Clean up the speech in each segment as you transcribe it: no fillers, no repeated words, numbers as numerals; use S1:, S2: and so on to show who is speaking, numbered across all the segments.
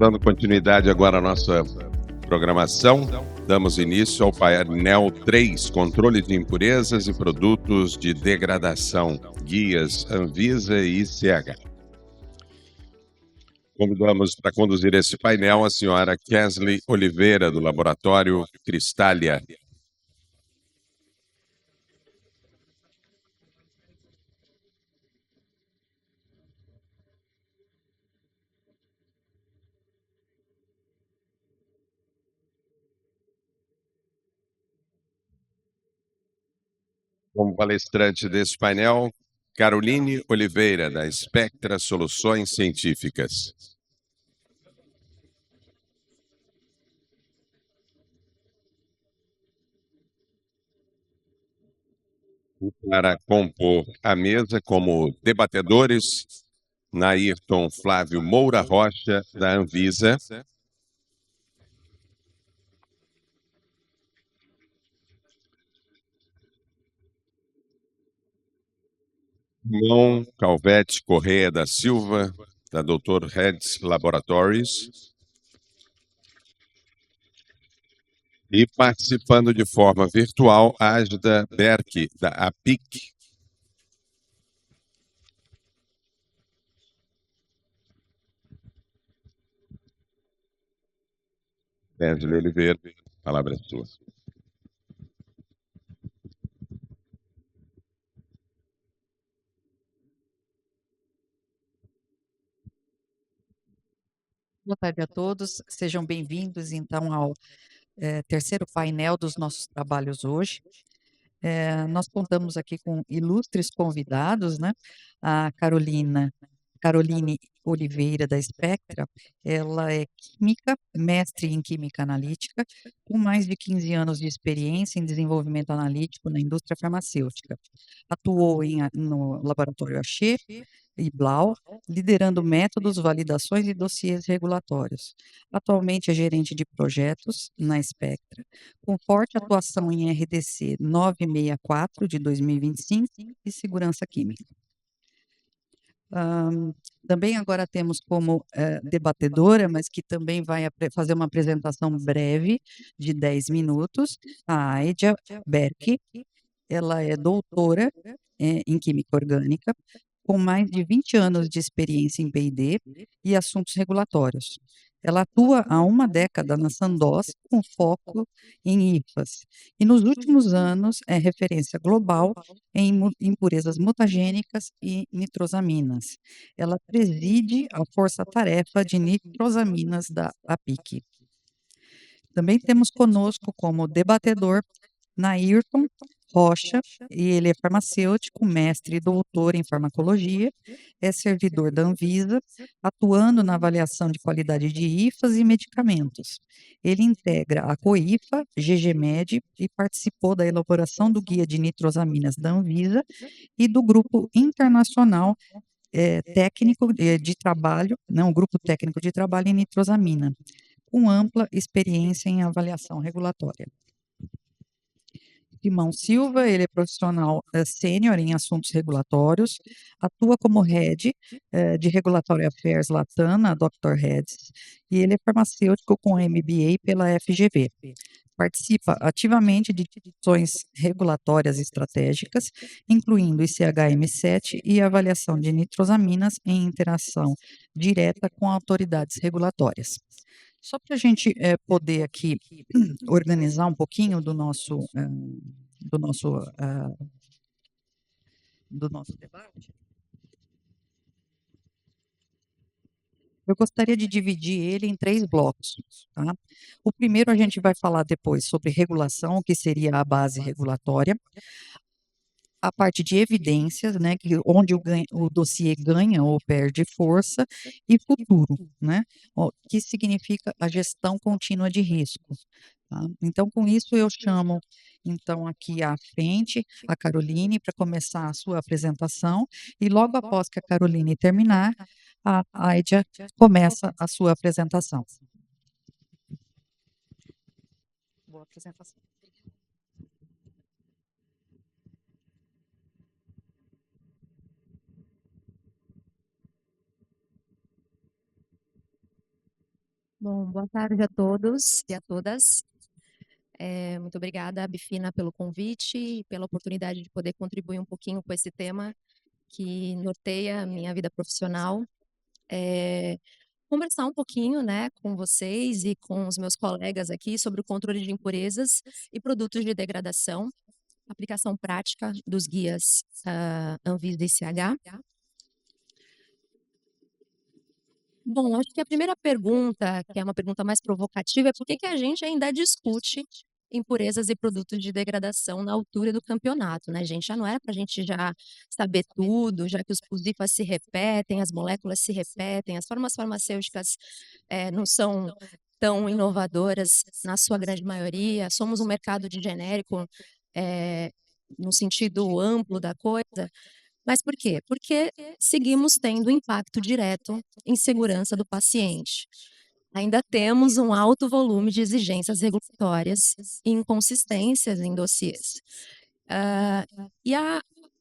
S1: dando continuidade agora à nossa programação, damos início ao painel 3, controle de impurezas e produtos de degradação, guias Anvisa e ICH. Convidamos para conduzir esse painel a senhora Kesley Oliveira, do laboratório Cristália. Como palestrante desse painel, Caroline Oliveira, da Spectra Soluções Científicas. E para compor a mesa como debatedores, Nairton Flávio Moura Rocha, da Anvisa. Simão Calvete Correia da Silva, da Dr. Heads Laboratories. E participando de forma virtual, Ágida Berck, da APIC. Kesley Oliveira, a palavra é sua.
S2: Boa tarde a todos, sejam bem-vindos então ao terceiro painel dos nossos trabalhos hoje. Nós contamos aqui com ilustres convidados, né? A Caroline Oliveira, da Spectra, ela é química, mestre em química analítica, com mais de 15 anos de experiência em desenvolvimento analítico na indústria farmacêutica. Atuou no laboratório Axê e Blau, liderando métodos, validações e dossiês regulatórios. Atualmente é gerente de projetos na Spectra, com forte atuação em RDC 964 de 2025 e segurança química. Também agora temos como debatedora, mas que também vai fazer uma apresentação breve de 10 minutos, a Aida Berck. Ela é doutora em Química Orgânica, com mais de 20 anos de experiência em P&D e assuntos regulatórios. Ela atua há uma década na Sandoz, com foco em IFAs, e nos últimos anos é referência global em impurezas mutagênicas e nitrosaminas. Ela preside a força-tarefa de nitrosaminas da APIC. Também temos conosco como debatedor Nairton Rocha, e ele é farmacêutico, mestre e doutor em farmacologia, é servidor da Anvisa, atuando na avaliação de qualidade de IFAs e medicamentos. Ele integra a COIFA, GGMed e participou da elaboração do guia de nitrosaminas da Anvisa e do grupo internacional técnico de trabalho, não, grupo técnico de trabalho em nitrosamina, com ampla experiência em avaliação regulatória. Simão Silva, ele é profissional sênior em assuntos regulatórios, atua como Head de Regulatory Affairs Latam, na Dr. Heads, e ele é farmacêutico com MBA pela FGV. Participa ativamente de discussões regulatórias estratégicas, incluindo ICH-M7 e avaliação de nitrosaminas em interação direta com autoridades regulatórias. Só para a gente poder aqui organizar um pouquinho do nosso debate, eu gostaria de dividir ele em 3 blocos. Tá? O primeiro a gente vai falar depois sobre regulação, o que seria a base regulatória, a parte de evidências, né, onde o dossiê ganha ou perde força, e futuro, né, que significa a gestão contínua de risco. Tá? Então, com isso, eu chamo, então, aqui à frente, a Caroline, para começar a sua apresentação, e logo após que a Caroline terminar, a Aida começa a sua apresentação. Boa apresentação.
S3: Bom, boa tarde a todos e a todas. Muito obrigada, Bifina, pelo convite e pela oportunidade de poder contribuir um pouquinho com esse tema que norteia a minha vida profissional. Conversar um pouquinho, né, com vocês e com os meus colegas aqui sobre o controle de impurezas e produtos de degradação, aplicação prática dos guias Anvisa e ICH. Bom, acho que a primeira pergunta, que é uma pergunta mais provocativa, é por que que a gente ainda discute impurezas e produtos de degradação na altura do campeonato, né, gente? Já não era para a gente já saber tudo, já que os IFAs se repetem, as moléculas se repetem, as formas farmacêuticas não são tão inovadoras na sua grande maioria, somos um mercado de genérico no sentido amplo da coisa. Mas por quê? Porque seguimos tendo impacto direto em segurança do paciente. Ainda temos um alto volume de exigências regulatórias e inconsistências em dossiês. E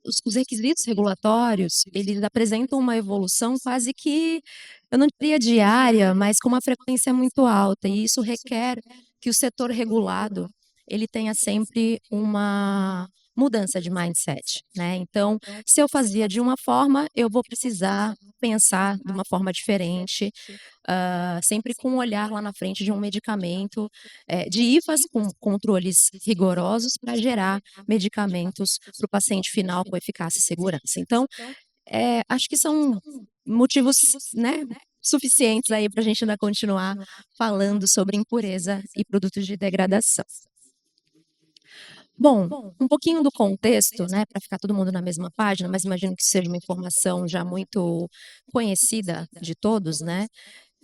S3: os requisitos regulatórios, eles apresentam uma evolução quase que, eu não diria diária, mas com uma frequência muito alta, e isso requer que o setor regulado, ele tenha sempre uma mudança de mindset, né? Então, se eu fazia de uma forma, eu vou precisar pensar de uma forma diferente, sempre com um olhar lá na frente de um medicamento, de IFAs com controles rigorosos para gerar medicamentos para o paciente final com eficácia e segurança. Então, acho que são motivos, né, suficientes aí para a gente ainda continuar falando sobre impureza e produtos de degradação. Bom, um pouquinho do contexto, né, para ficar todo mundo na mesma página, mas imagino que seja uma informação já muito conhecida de todos, né?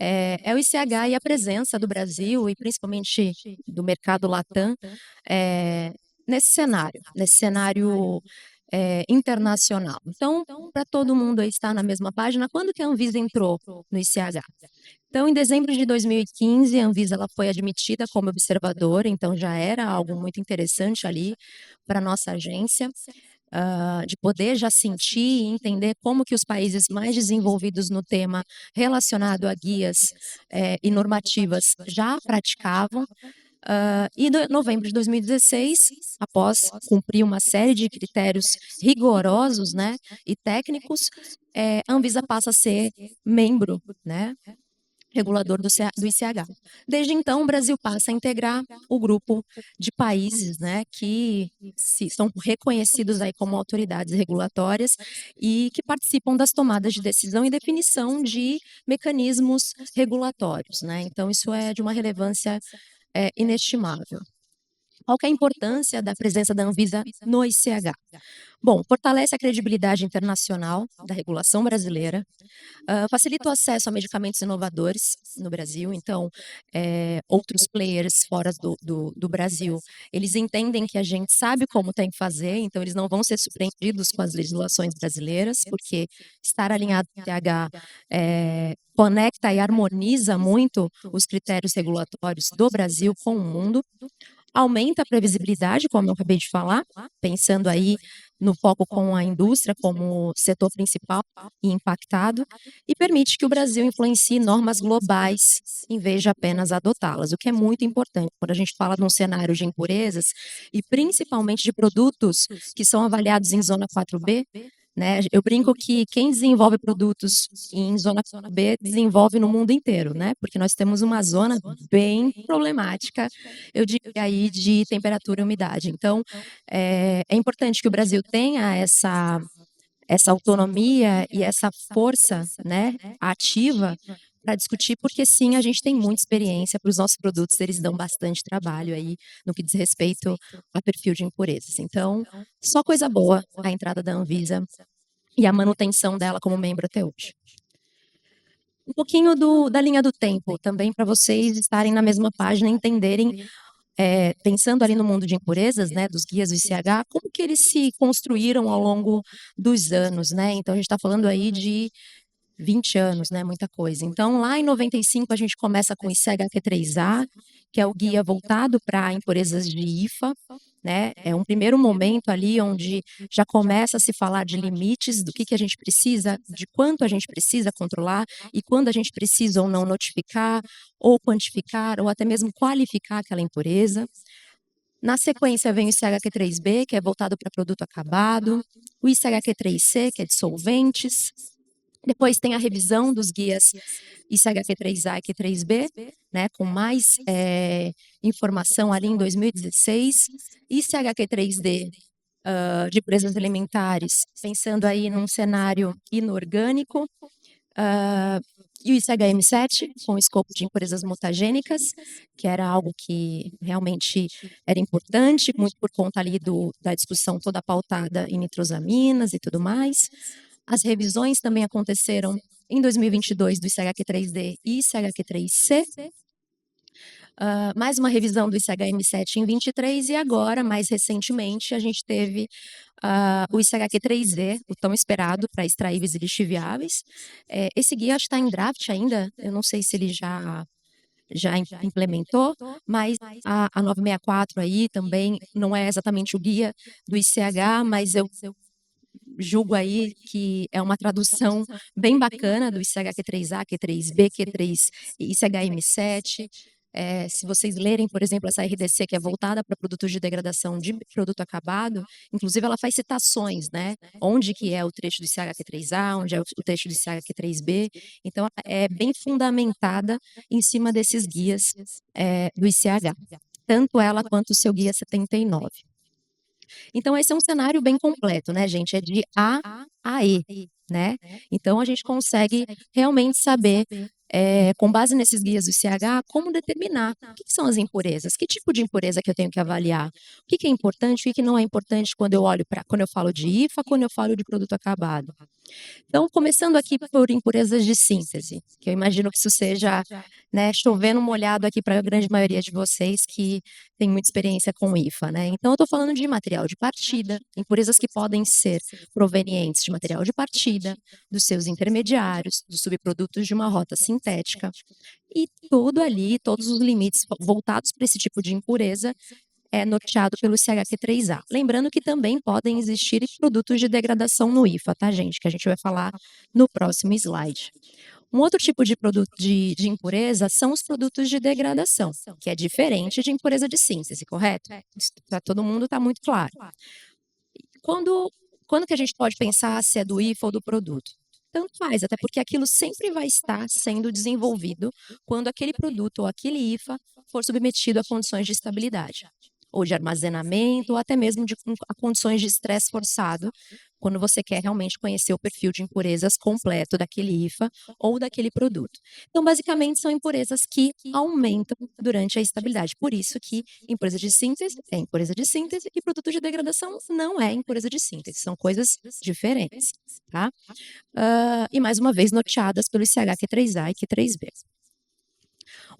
S3: É o ICH e a presença do Brasil e principalmente do mercado Latam nesse cenário internacional. Então, para todo mundo aí estar na mesma página, quando que a Anvisa entrou no ICH? Então, em dezembro de 2015, a Anvisa ela foi admitida como observadora, então já era algo muito interessante ali para a nossa agência, de poder já sentir e entender como que os países mais desenvolvidos no tema relacionado a guias e normativas já praticavam. E em novembro de 2016, após cumprir uma série de critérios rigorosos, né, e técnicos, a Anvisa passa a ser membro, né, regulador do ICH. Desde então, o Brasil passa a integrar o grupo de países, né, que são reconhecidos aí como autoridades regulatórias e que participam das tomadas de decisão e definição de mecanismos regulatórios, né? Então, isso é de uma relevância inestimável. Qual que é a importância da presença da Anvisa no ICH? Bom, fortalece a credibilidade internacional da regulação brasileira, facilita o acesso a medicamentos inovadores no Brasil. Então, outros players fora do Brasil, eles entendem que a gente sabe como tem que fazer, então eles não vão ser surpreendidos com as legislações brasileiras, porque estar alinhado com o ICH conecta e harmoniza muito os critérios regulatórios do Brasil com o mundo. Aumenta a previsibilidade, como eu acabei de falar, pensando aí no foco com a indústria como setor principal e impactado, e permite que o Brasil influencie normas globais em vez de apenas adotá-las, o que é muito importante quando a gente fala de um cenário de impurezas e principalmente de produtos que são avaliados em zona 4B, né? Eu brinco que quem desenvolve produtos em zona B desenvolve no mundo inteiro, né? Porque nós temos uma zona bem problemática, eu diria aí, de temperatura e umidade. Então, é importante que o Brasil tenha essa autonomia e essa força, né, ativa para discutir, porque sim, a gente tem muita experiência para os nossos produtos, eles dão bastante trabalho aí no que diz respeito a perfil de impurezas. Então, só coisa boa a entrada da Anvisa e a manutenção dela como membro até hoje. Um pouquinho da linha do tempo, também para vocês estarem na mesma página, entenderem, pensando ali no mundo de impurezas, né, dos guias do ICH, como que eles se construíram ao longo dos anos, né? Então, a gente está falando aí de 20 anos, né, muita coisa. Então, lá em 95, a gente começa com o ICH-Q3A, que é o guia voltado para impurezas de IFA, né? É um primeiro momento ali onde já começa a se falar de limites, do que a gente precisa, de quanto a gente precisa controlar e quando a gente precisa ou não notificar, ou quantificar, ou até mesmo qualificar aquela impureza. Na sequência vem o ICHQ3B, que é voltado para produto acabado, o ICHQ3C, que é de solventes. Depois tem a revisão dos guias ICHQ3A e Q3B, né, com mais informação ali em 2016. ICHQ3D de presas alimentares, pensando aí num cenário inorgânico. E o ICHM7, com o escopo de impurezas mutagênicas, que era algo que realmente era importante, muito por conta ali da discussão toda pautada em nitrosaminas e tudo mais. As revisões também aconteceram em 2022 do ICHQ3D e ICHQ3C. Mais uma revisão do ICHM7 em 23 e agora, mais recentemente, a gente teve o ICHQ3D, o tão esperado para extraíveis e lixiviáveis. Esse guia acho que está em draft ainda, eu não sei se ele já implementou, mas a 964 aí também não é exatamente o guia do ICH, mas eu julgo aí que é uma tradução bem bacana do ICHQ3A, Q3B, Q3 e ICHM7. Se vocês lerem, por exemplo, essa RDC que é voltada para produtos de degradação de produto acabado, inclusive ela faz citações, né? Onde que é o trecho do ICHQ3A, onde é o trecho do ICHQ3B. Então, é bem fundamentada em cima desses guias do ICH. Tanto ela quanto o seu guia 79. Então, esse é um cenário bem completo, né, gente? É de A a E, né? Então, a gente consegue realmente saber, com base nesses guias do ICH, como determinar o que são as impurezas, que tipo de impureza que eu tenho que avaliar, o que é importante, o que não é importante quando eu falo de IFA, quando eu falo de produto acabado. Então, começando aqui por impurezas de síntese, que eu imagino que isso seja, né, chovendo molhado aqui para a grande maioria de vocês que tem muita experiência com IFA, né? Então, eu estou falando de material de partida, impurezas que podem ser provenientes de material de partida, dos seus intermediários, dos subprodutos de uma rota sintética, e tudo ali, todos os limites voltados para esse tipo de impureza é norteado pelo ICHQ3A. Lembrando que também podem existir produtos de degradação no IFA, tá, gente? Que a gente vai falar no próximo slide. Um outro tipo de produto de impureza são os produtos de degradação, que é diferente de impureza de síntese, correto? Isso para todo mundo está muito claro. Quando que a gente pode pensar se é do IFA ou do produto? Tanto faz, até porque aquilo sempre vai estar sendo desenvolvido quando aquele produto ou aquele IFA for submetido a condições de estabilidade, ou de armazenamento, ou até mesmo a condições de estresse forçado, quando você quer realmente conhecer o perfil de impurezas completo daquele IFA ou daquele produto. Então, basicamente, são impurezas que aumentam durante a estabilidade. Por isso que impureza de síntese é impureza de síntese e produto de degradação não é impureza de síntese. São coisas diferentes, tá? E, mais uma vez, norteadas pelo ICHQ3A e Q3B.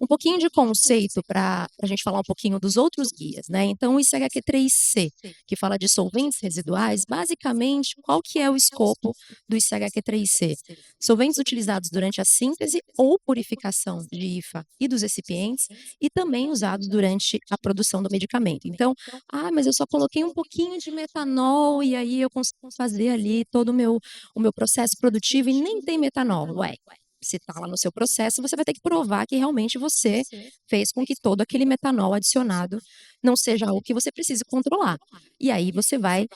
S3: Um pouquinho de conceito para a gente falar um pouquinho dos outros guias, né? Então, o ICHQ3C, que fala de solventes residuais, basicamente, qual que é o escopo do ICHQ3C? Solventes utilizados durante a síntese ou purificação de IFA e dos recipientes e também usados durante a produção do medicamento. Então, mas eu só coloquei um pouquinho de metanol e aí eu consigo fazer ali todo o meu processo produtivo e nem tem metanol. Ué, se está lá no seu processo, você vai ter que provar que realmente você fez com que todo aquele metanol adicionado não seja algo que você precise controlar. E aí você vai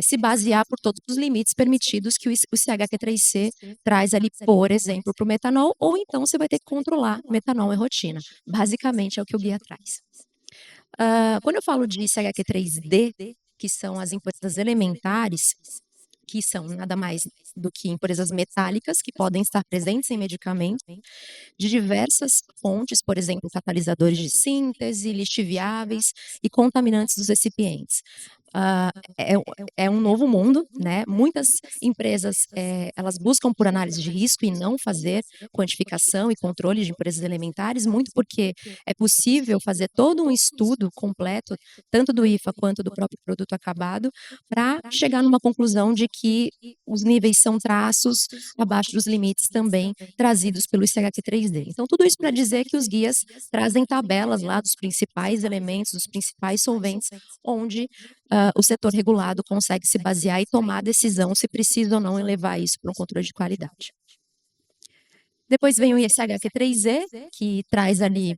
S3: se basear por todos os limites permitidos que o ICHQ3C traz ali, por exemplo, para o metanol, ou então você vai ter que controlar metanol em rotina. Basicamente é o que o guia traz. Quando eu falo de ICHQ3D, que são as impurezas elementares, que são nada mais do que impurezas metálicas que podem estar presentes em medicamentos de diversas fontes, por exemplo, catalisadores de síntese, lixiviáveis e contaminantes dos recipientes. é, é um novo mundo, né? Muitas empresas elas buscam por análise de risco e não fazer quantificação e controle de impurezas elementares, muito porque é possível fazer todo um estudo completo, tanto do IFA quanto do próprio produto acabado, para chegar numa conclusão de que os níveis são traços abaixo dos limites também trazidos pelo ICHQ3D. Então, tudo isso para dizer que os guias trazem tabelas lá dos principais elementos, dos principais solventes, onde o setor regulado consegue se basear e tomar a decisão se precisa ou não levar isso para um controle de qualidade. Depois vem o ICHQ3E, que traz ali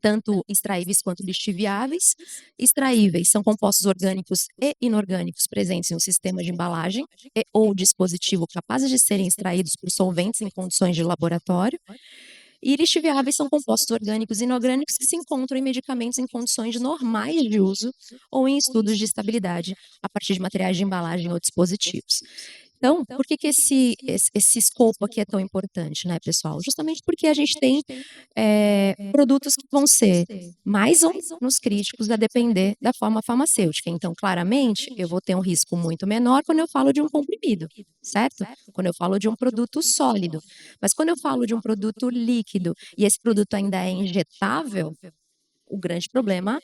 S3: tanto extraíveis quanto lixiviáveis. Extraíveis são compostos orgânicos e inorgânicos presentes em um sistema de embalagem e ou dispositivo capazes de serem extraídos por solventes em condições de laboratório. E lixiviáveis são compostos orgânicos e inorgânicos que se encontram em medicamentos em condições normais de uso ou em estudos de estabilidade a partir de materiais de embalagem ou dispositivos. Então, por que esse escopo aqui é tão importante, né, pessoal? Justamente porque a gente tem produtos que vão ser mais ou menos críticos a depender da forma farmacêutica. Então, claramente, eu vou ter um risco muito menor quando eu falo de um comprimido, certo? Quando eu falo de um produto sólido. Mas quando eu falo de um produto líquido e esse produto ainda é injetável, o grande problema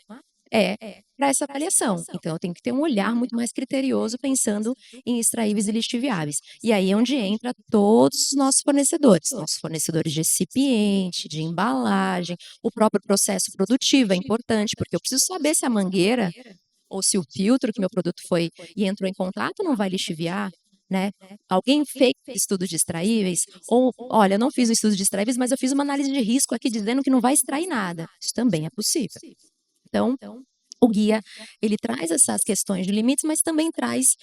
S3: é para essa avaliação. Então, eu tenho que ter um olhar muito mais criterioso pensando em extraíveis e lixiviáveis. E aí é onde entra todos os nossos fornecedores de recipiente, de embalagem, o próprio processo produtivo é importante, porque eu preciso saber se a mangueira ou se o filtro que meu produto foi e entrou em contato não vai lixiviar. Né? Alguém fez estudo de extraíveis? Ou, olha, eu não fiz o estudo de extraíveis, mas eu fiz uma análise de risco aqui dizendo que não vai extrair nada. Isso também é possível. Então, o guia, ele traz essas questões de limites, mas também traz,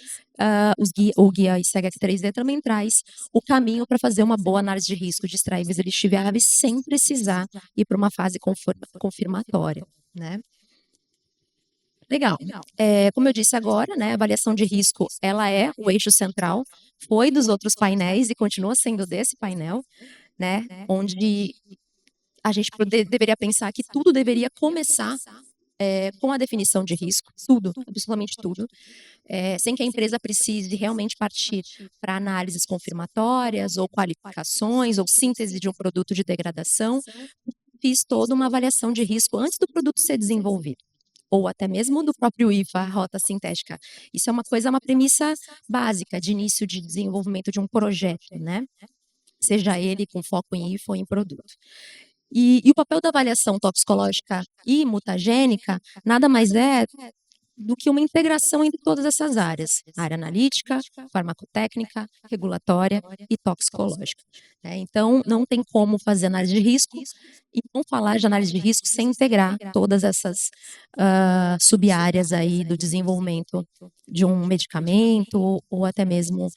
S3: o guia ICHQ3D também traz o caminho para fazer uma boa análise de risco de extraíveis e lixiviáveis sem precisar ir para uma fase confirmatória, né? Legal. Como eu disse agora, né, a avaliação de risco, ela é o eixo central, foi dos outros painéis e continua sendo desse painel, né, onde a gente deveria pensar que tudo deveria começar com a definição de risco, tudo, absolutamente tudo, sem que a empresa precise realmente partir para análises confirmatórias ou qualificações ou síntese de um produto de degradação. Fiz toda uma avaliação de risco antes do produto ser desenvolvido, ou até mesmo do próprio IFA, a rota sintética. Isso é uma premissa básica de início de desenvolvimento de um projeto, né? Seja ele com foco em IFA ou em produto. E o papel da avaliação toxicológica e mutagênica nada mais é do que uma integração entre todas essas áreas, área analítica, farmacotécnica, regulatória e toxicológica. Então, não tem como fazer análise de risco e não falar de análise de risco sem integrar todas essas sub-áreas aí do desenvolvimento de um medicamento ou até mesmo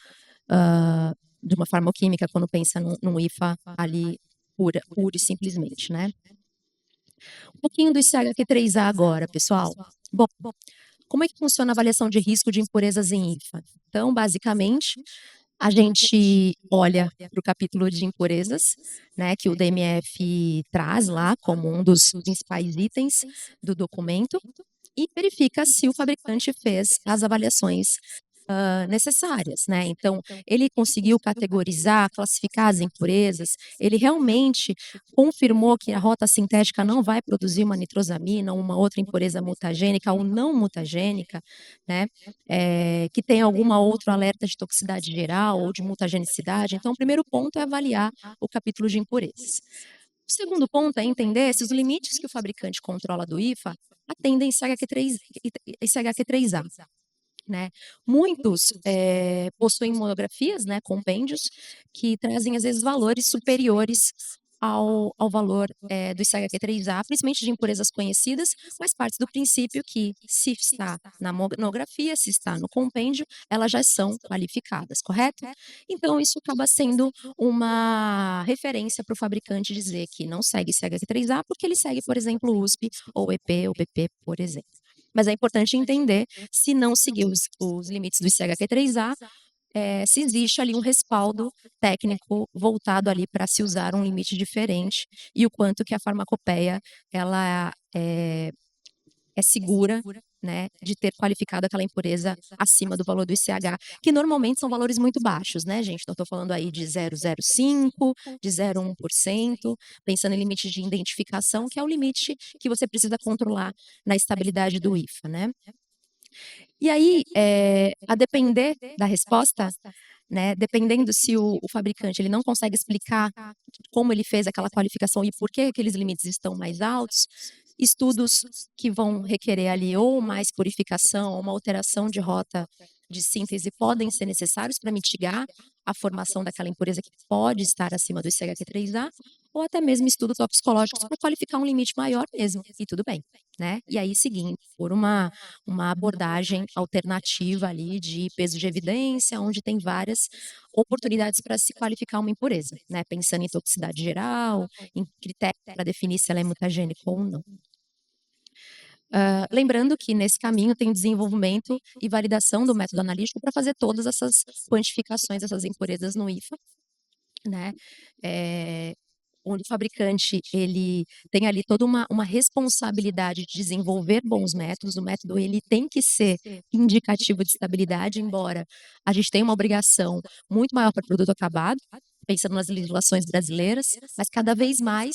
S3: de uma farmacoquímica, quando pensa num IFA ali pura e simplesmente, né? Um pouquinho do ICHQ3A agora, pessoal. Bom, como é que funciona a avaliação de risco de impurezas em IFA? Então, basicamente, a gente olha para o capítulo de impurezas, né, que o DMF traz lá como um dos principais itens do documento e verifica se o fabricante fez as avaliações necessárias, né? Então, ele conseguiu categorizar, classificar as impurezas, ele realmente confirmou que a rota sintética não vai produzir uma nitrosamina ou uma outra impureza mutagênica ou não mutagênica, né? Que tem alguma outro alerta de toxicidade geral ou de mutagenicidade. Então, o primeiro ponto é avaliar o capítulo de impurezas. O segundo ponto é entender se os limites que o fabricante controla do IFA atendem ICHQ3A. Né? Muitos possuem monografias, né, compêndios, que trazem às vezes valores superiores ao valor do ICHQ3A, principalmente de impurezas conhecidas, mas parte do princípio que se está na monografia, se está no compêndio, elas já são qualificadas, correto? Então, isso acaba sendo uma referência para o fabricante dizer que não segue ICHQ3A porque ele segue, por exemplo, o USP ou EP ou BP, por exemplo. Mas é importante entender se não seguir os limites do ICHQ3A, se existe ali um respaldo técnico voltado ali para se usar um limite diferente e o quanto que a farmacopeia ela é segura né, de ter qualificado aquela impureza acima do valor do ICH, que normalmente são valores muito baixos, né, gente? Então, estou falando aí de 0,05, de 0,1%, pensando em limite de identificação, que é o limite que você precisa controlar na estabilidade do IFA, né? E aí, a depender da resposta, né, dependendo se o fabricante ele não consegue explicar como ele fez aquela qualificação e por que aqueles limites estão mais altos, estudos que vão requerer ali ou mais purificação ou uma alteração de rota de síntese podem ser necessários para mitigar a formação daquela impureza que pode estar acima do ICHQ3A, ou até mesmo estudos toxicológicos para qualificar um limite maior mesmo, e tudo bem, né? E aí, seguindo por uma abordagem alternativa ali de peso de evidência, onde tem várias oportunidades para se qualificar uma impureza, né? Pensando em toxicidade geral, em critérios para definir se ela é mutagênica ou não. Lembrando que nesse caminho tem desenvolvimento e validação do método analítico para fazer todas essas quantificações dessas impurezas no IFA, né? Onde o fabricante ele tem ali toda uma responsabilidade de desenvolver bons métodos. O método ele tem que ser indicativo de estabilidade, embora a gente tenha uma obrigação muito maior para o produto acabado, pensando nas legislações brasileiras, mas cada vez mais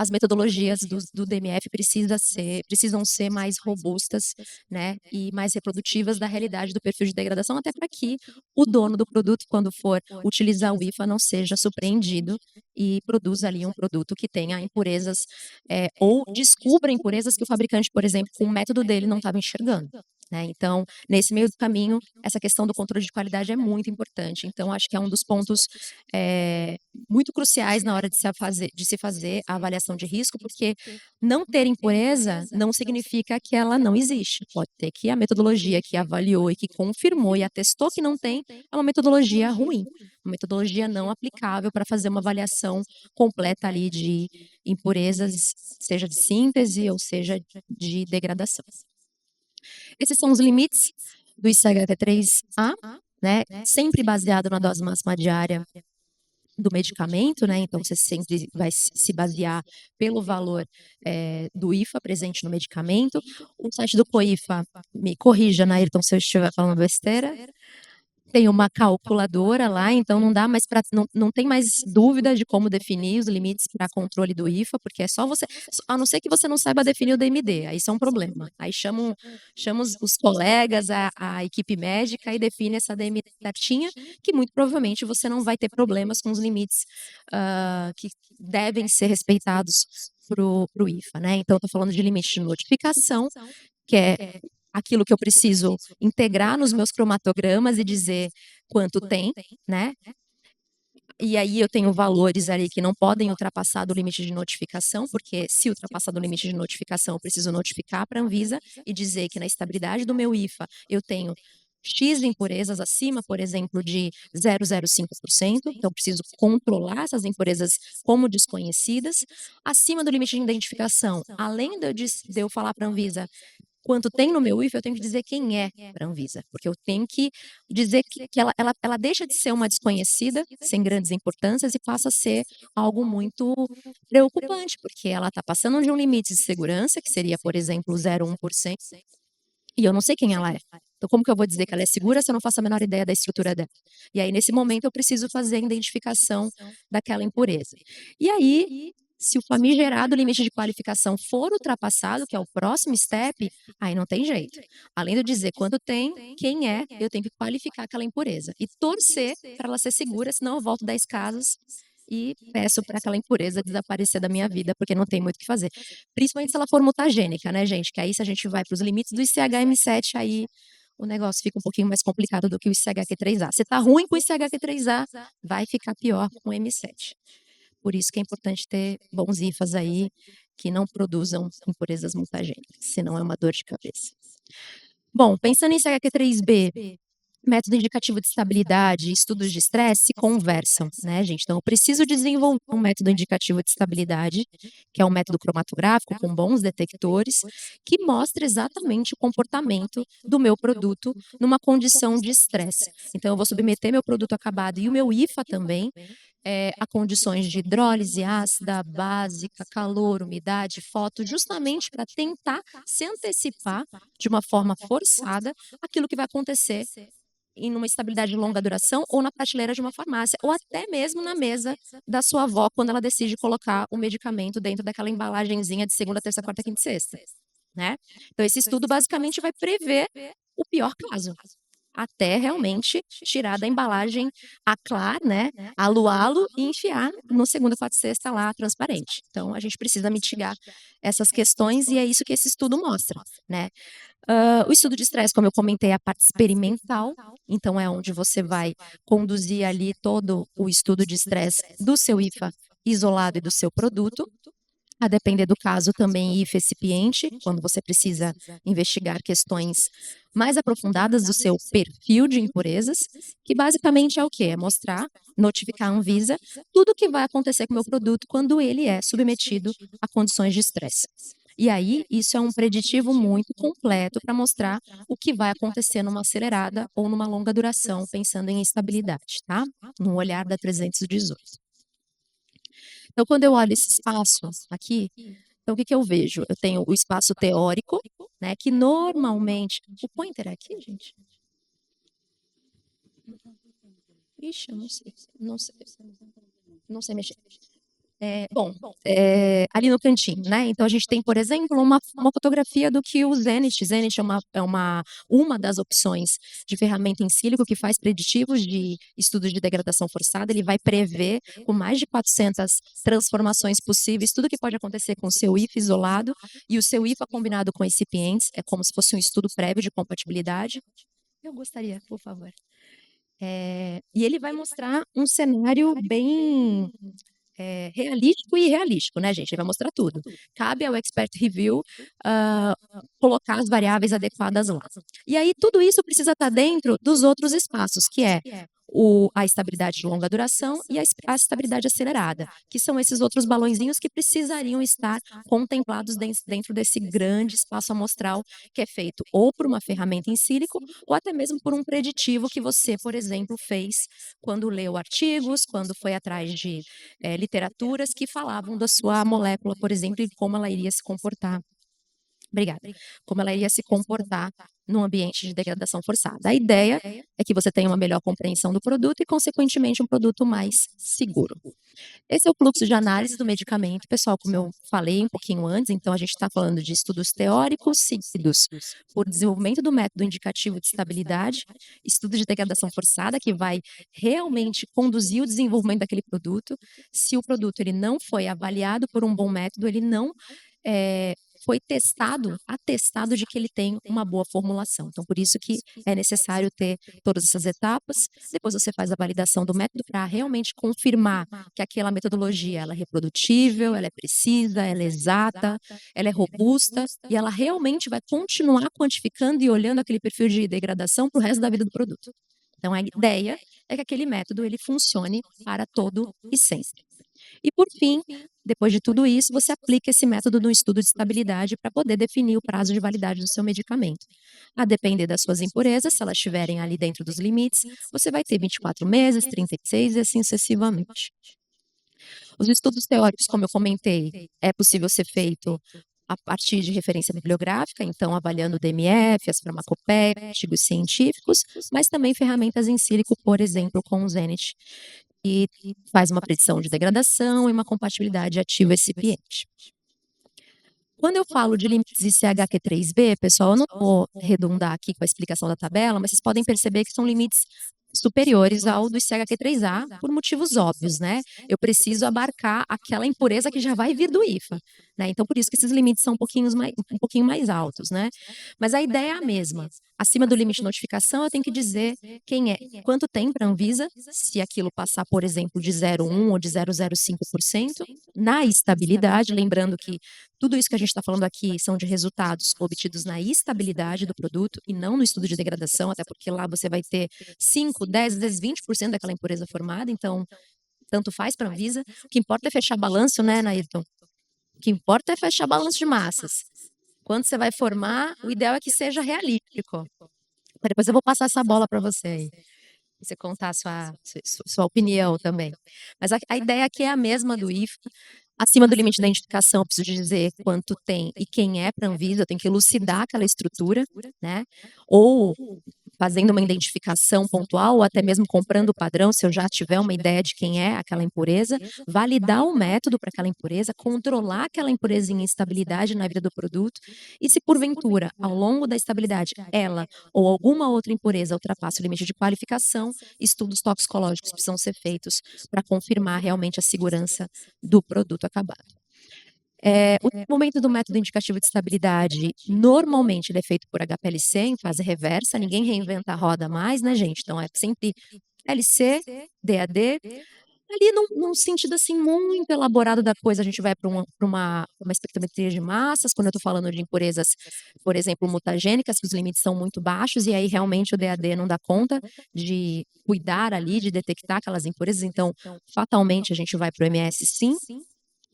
S3: as metodologias do DMF precisam ser mais robustas, né, e mais reprodutivas da realidade do perfil de degradação, até para que o dono do produto, quando for utilizar o IFA, não seja surpreendido e produza ali um produto que tenha impurezas, ou descubra impurezas que o fabricante, por exemplo, com o método dele não estava enxergando, né? Então, nesse meio do caminho, essa questão do controle de qualidade é muito importante. Então, acho que é um dos pontos muito cruciais na hora de se fazer a avaliação de risco, porque não ter impureza não significa que ela não existe. Pode ter que a metodologia que avaliou e que confirmou e atestou que não tem é uma metodologia ruim, uma metodologia não aplicável para fazer uma avaliação completa ali de impurezas, seja de síntese ou seja de degradação. Esses são os limites do ICHQ3A, né? Sempre baseado na dose máxima diária do medicamento, né? Então, você sempre vai se basear pelo valor do IFA presente no medicamento. O site do COIFA, me corrija, Nairton, se eu estiver falando besteira. Tem uma calculadora lá, então não dá mais para não tem mais dúvida de como definir os limites para controle do IFA, porque é só você, a não ser que você não saiba definir o DMD, aí isso é um problema. Aí chama os colegas, a equipe médica e define essa DMD certinha, que muito provavelmente você não vai ter problemas com os limites que devem ser respeitados pro IFA, né? Então, eu tô falando de limite de notificação, que é aquilo que eu preciso integrar nos meus cromatogramas e dizer quanto tem, né? E aí eu tenho valores ali que não podem ultrapassar do limite de notificação, porque se ultrapassar do limite de notificação, eu preciso notificar para a Anvisa e dizer que na estabilidade do meu IFA eu tenho X impurezas acima, por exemplo, de 0,05%, então eu preciso controlar essas impurezas como desconhecidas. Acima do limite de identificação, além de eu falar para a Anvisa quanto tem no meu IFA, eu tenho que dizer quem é para a Anvisa, porque eu tenho que dizer que ela deixa de ser uma desconhecida, sem grandes importâncias, e passa a ser algo muito preocupante, porque ela está passando de um limite de segurança, que seria, por exemplo, 0,1%, e eu não sei quem ela é. Então, como que eu vou dizer que ela é segura se eu não faço a menor ideia da estrutura dela? E aí, nesse momento, eu preciso fazer a identificação daquela impureza. E aí, se o famigerado limite de qualificação for ultrapassado, que é o próximo step, aí não tem jeito. Além de eu dizer quanto tem, quem é, eu tenho que qualificar aquela impureza. E torcer para ela ser segura, senão eu volto 10 casas e peço para aquela impureza desaparecer da minha vida, porque não tem muito o que fazer. Principalmente se ela for mutagênica, né, gente? Que aí, se a gente vai para os limites do ICH-M7, aí o negócio fica um pouquinho mais complicado do que o ICHQ3A. Se tá ruim com o ICHQ3A, vai ficar pior com o M7. Por isso que é importante ter bons IFAs aí que não produzam impurezas mutagênicas, senão é uma dor de cabeça. Bom, pensando em ICHQ3B, método indicativo de estabilidade e estudos de estresse se conversam, né, gente? Então, eu preciso desenvolver um método indicativo de estabilidade, que é um método cromatográfico com bons detectores, que mostra exatamente o comportamento do meu produto numa condição de estresse. Então, eu vou submeter meu produto acabado e o meu IFA também a condições de hidrólise ácida, básica, calor, umidade, foto, justamente para tentar se antecipar de uma forma forçada aquilo que vai acontecer em uma estabilidade de longa duração ou na prateleira de uma farmácia, ou até mesmo na mesa da sua avó quando ela decide colocar o medicamento dentro daquela embalagenzinha de segunda, terça, quarta, quinta e sexta, né? Então esse estudo basicamente vai prever o pior caso, até realmente tirar da embalagem a Clar, né, aluá-lo e enfiar no segunda, quarta e sexta lá transparente. Então a gente precisa mitigar essas questões e é isso que esse estudo mostra, né? O estudo de estresse, como eu comentei, é a parte experimental, então é onde você vai conduzir ali todo o estudo de estresse do seu IFA isolado e do seu produto. A depender do caso, também IFA recipiente, quando você precisa investigar questões mais aprofundadas do seu perfil de impurezas, que basicamente é o quê? É mostrar, notificar a Anvisa tudo o que vai acontecer com o meu produto quando ele é submetido a condições de estresse. E aí, isso é um preditivo muito completo para mostrar o que vai acontecer numa acelerada ou numa longa duração, pensando em estabilidade, tá? No olhar da 318. Então, quando eu olho esse espaço aqui, então o que que eu vejo? Eu tenho o espaço teórico, né, que normalmente o pointer é aqui, gente? Ixi, eu não sei mexer. Bom, ali no cantinho, né? Então a gente tem, por exemplo, uma fotografia do que o Zenit. Zenit é uma das opções de ferramenta em sílico que faz preditivos de estudos de degradação forçada. Ele vai prever com mais de 400 transformações possíveis tudo que pode acontecer com o seu IFA isolado e o seu IFA combinado com recipientes. É como se fosse um estudo prévio de compatibilidade. Eu gostaria, por favor. E ele vai mostrar um cenário bem realístico e irrealístico, né, gente? Ele vai mostrar tudo. Cabe ao expert review colocar as variáveis adequadas lá. E aí, tudo isso precisa estar dentro dos outros espaços, que é a estabilidade de longa duração e a estabilidade acelerada, que são esses outros balõezinhos que precisariam estar contemplados dentro desse grande espaço amostral que é feito ou por uma ferramenta em sílico ou até mesmo por um preditivo que você, por exemplo, fez quando leu artigos, quando foi atrás de literaturas que falavam da sua molécula, por exemplo, e como ela iria se comportar. Obrigada. Como ela iria se comportar num ambiente de degradação forçada. A ideia é que você tenha uma melhor compreensão do produto e, consequentemente, um produto mais seguro. Esse é o fluxo de análise do medicamento, pessoal, como eu falei um pouquinho antes. Então, a gente está falando de estudos teóricos seguidos por desenvolvimento do método indicativo de estabilidade, estudo de degradação forçada, que vai realmente conduzir o desenvolvimento daquele produto. Se o produto ele não foi avaliado por um bom método, ele não foi atestado de que ele tem uma boa formulação. Então, por isso que é necessário ter todas essas etapas. Depois você faz a validação do método para realmente confirmar que aquela metodologia ela é reprodutível, ela é precisa, ela é exata, ela é robusta e ela realmente vai continuar quantificando e olhando aquele perfil de degradação para o resto da vida do produto. Então, a ideia é que aquele método ele funcione para todo e sempre. E, por fim, depois de tudo isso, você aplica esse método no estudo de estabilidade para poder definir o prazo de validade do seu medicamento. A depender das suas impurezas, se elas estiverem ali dentro dos limites, você vai ter 24 meses, 36 e assim sucessivamente. Os estudos teóricos, como eu comentei, é possível ser feito a partir de referência bibliográfica, então avaliando o DMF, as farmacopeias, artigos científicos, mas também ferramentas em sílico, por exemplo, com o Zenit, e faz uma predição de degradação e uma compatibilidade ativo-recipiente. Quando eu falo de limites ICHQ3B, pessoal, eu não vou redundar aqui com a explicação da tabela, mas vocês podem perceber que são limites superiores ao do ICHQ3A por motivos óbvios, né? Eu preciso abarcar aquela impureza que já vai vir do IFA, né? Então, por isso que esses limites são um pouquinho mais altos, né? Mas a ideia é a mesma. Acima do limite de notificação, eu tenho que dizer quanto tem para a Anvisa, se aquilo passar, por exemplo, de 0,1 ou de 0,05%, na estabilidade, lembrando que tudo isso que a gente está falando aqui são de resultados obtidos na estabilidade do produto e não no estudo de degradação, até porque lá você vai ter 5, 10, às vezes 20% daquela impureza formada, então tanto faz para a Anvisa. O que importa é fechar balanço, né, Nairton? O que importa é fechar balanço de massas. Quando você vai formar, o ideal é que seja realístico. Depois eu vou passar essa bola para você aí. você contar a sua opinião também. Mas a ideia aqui é a mesma do IFE. Acima do limite da identificação, eu preciso dizer quanto tem e quem é para a Anvisa, eu tenho que elucidar aquela estrutura, né? Ou fazendo uma identificação pontual, ou até mesmo comprando o padrão, se eu já tiver uma ideia de quem é aquela impureza, validar o método para aquela impureza, controlar aquela impureza em instabilidade na vida do produto, e se porventura, ao longo da estabilidade, ela ou alguma outra impureza ultrapassa o limite de qualificação, estudos toxicológicos precisam ser feitos para confirmar realmente a segurança do produto acabado. O desenvolvimento do método indicativo de estabilidade, normalmente ele é feito por HPLC em fase reversa, ninguém reinventa a roda mais, né, gente? Então é sempre LC, DAD, ali num sentido assim muito elaborado da coisa, a gente vai para uma espectrometria de massas, quando eu estou falando de impurezas, por exemplo, mutagênicas, que os limites são muito baixos, e aí realmente o DAD não dá conta de cuidar ali, de detectar aquelas impurezas, então fatalmente a gente vai para o MS sim,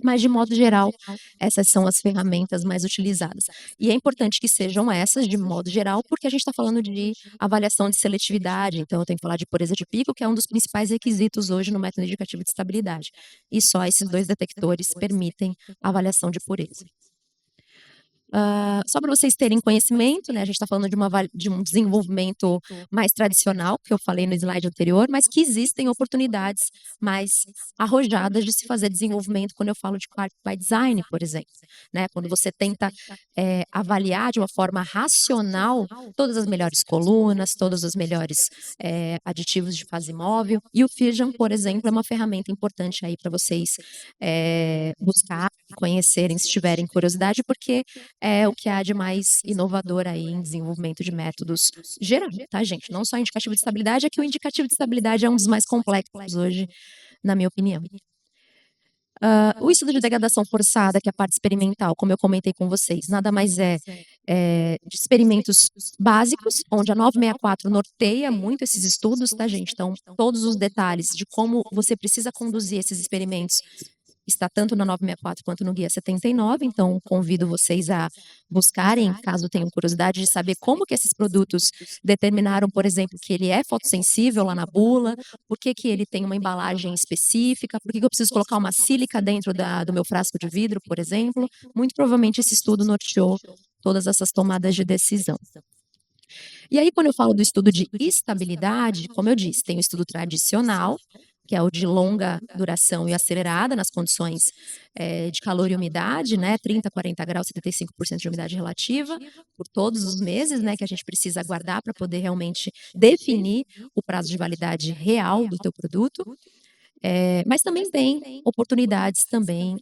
S3: mas de modo geral, essas são as ferramentas mais utilizadas. E é importante que sejam essas, de modo geral, porque a gente está falando de avaliação de seletividade, então eu tenho que falar de pureza de pico, que é um dos principais requisitos hoje no método indicativo de estabilidade. E só esses 2 detectores permitem a avaliação de pureza. Só para vocês terem conhecimento, né, a gente está falando de um desenvolvimento mais tradicional, que eu falei no slide anterior, mas que existem oportunidades mais arrojadas de se fazer desenvolvimento quando eu falo de by design, por exemplo, né, quando você tenta avaliar de uma forma racional todas as melhores colunas, todos os melhores aditivos de fase móvel, e o Fission, por exemplo, é uma ferramenta importante aí para vocês buscar, conhecerem, se tiverem curiosidade, porque é o que há de mais inovador aí em desenvolvimento de métodos geral, tá, gente? Não só indicativo de estabilidade, é que o indicativo de estabilidade é um dos mais complexos hoje, na minha opinião. O estudo de degradação forçada, que é a parte experimental, como eu comentei com vocês, nada mais de experimentos básicos, onde a 964 norteia muito esses estudos, tá, gente? Então, todos os detalhes de como você precisa conduzir esses experimentos está tanto na 964 quanto no Guia 79, então convido vocês a buscarem, caso tenham curiosidade de saber como que esses produtos determinaram, por exemplo, que ele é fotossensível lá na bula, por que que ele tem uma embalagem específica, por que que eu preciso colocar uma sílica dentro do meu frasco de vidro, por exemplo. Muito provavelmente esse estudo norteou todas essas tomadas de decisão. E aí, quando eu falo do estudo de estabilidade, como eu disse, tem o estudo tradicional, que é o de longa duração e acelerada nas condições de calor e umidade, né, 30, 40 graus, 75% de umidade relativa, por todos os meses, né, que a gente precisa aguardar para poder realmente definir o prazo de validade real do teu produto. Mas também tem oportunidades também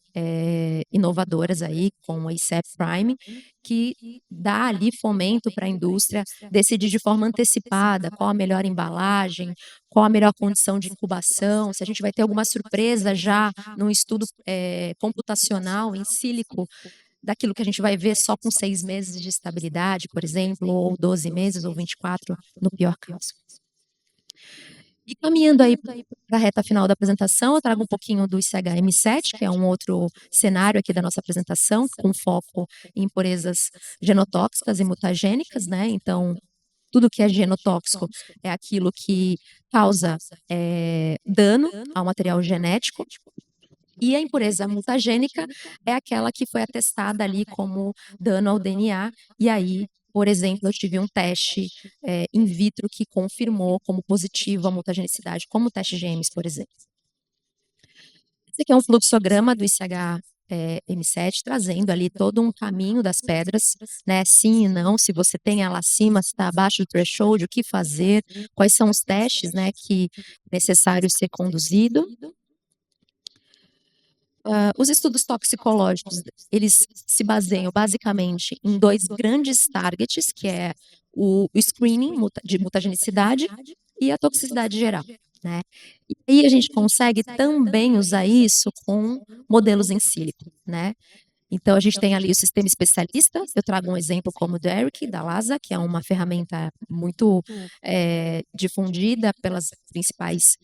S3: inovadoras aí com a ICEP Prime, que dá ali fomento para a indústria decidir de forma antecipada qual a melhor embalagem, qual a melhor condição de incubação, se a gente vai ter alguma surpresa já num estudo computacional em sílico, daquilo que a gente vai ver só com 6 meses de estabilidade, por exemplo, ou 12 meses, ou 24, no pior caso. E caminhando aí para a reta final da apresentação, eu trago um pouquinho do ICH-M7, que é um outro cenário aqui da nossa apresentação, com foco em impurezas genotóxicas e mutagênicas, né? Então, tudo que é genotóxico é aquilo que causa dano ao material genético. E a impureza mutagênica é aquela que foi atestada ali como dano ao DNA, e aí, por exemplo, eu tive um teste in vitro que confirmou como positivo a mutagenicidade, como o teste GEMS, por exemplo. Esse aqui é um fluxograma do ICH M7, trazendo ali todo um caminho das pedras, né? Sim e não, se você tem ela acima, se está abaixo do threshold, o que fazer, quais são os testes, né, que é necessário ser conduzido. Os estudos toxicológicos, eles se baseiam basicamente em 2 grandes targets, que é o screening de mutagenicidade e a toxicidade geral, né? E aí a gente consegue também usar isso com modelos em sílico, né? Então, a gente tem ali o sistema especialista, eu trago um exemplo como o do Eric, da LASA, que é uma ferramenta muito difundida pelas principais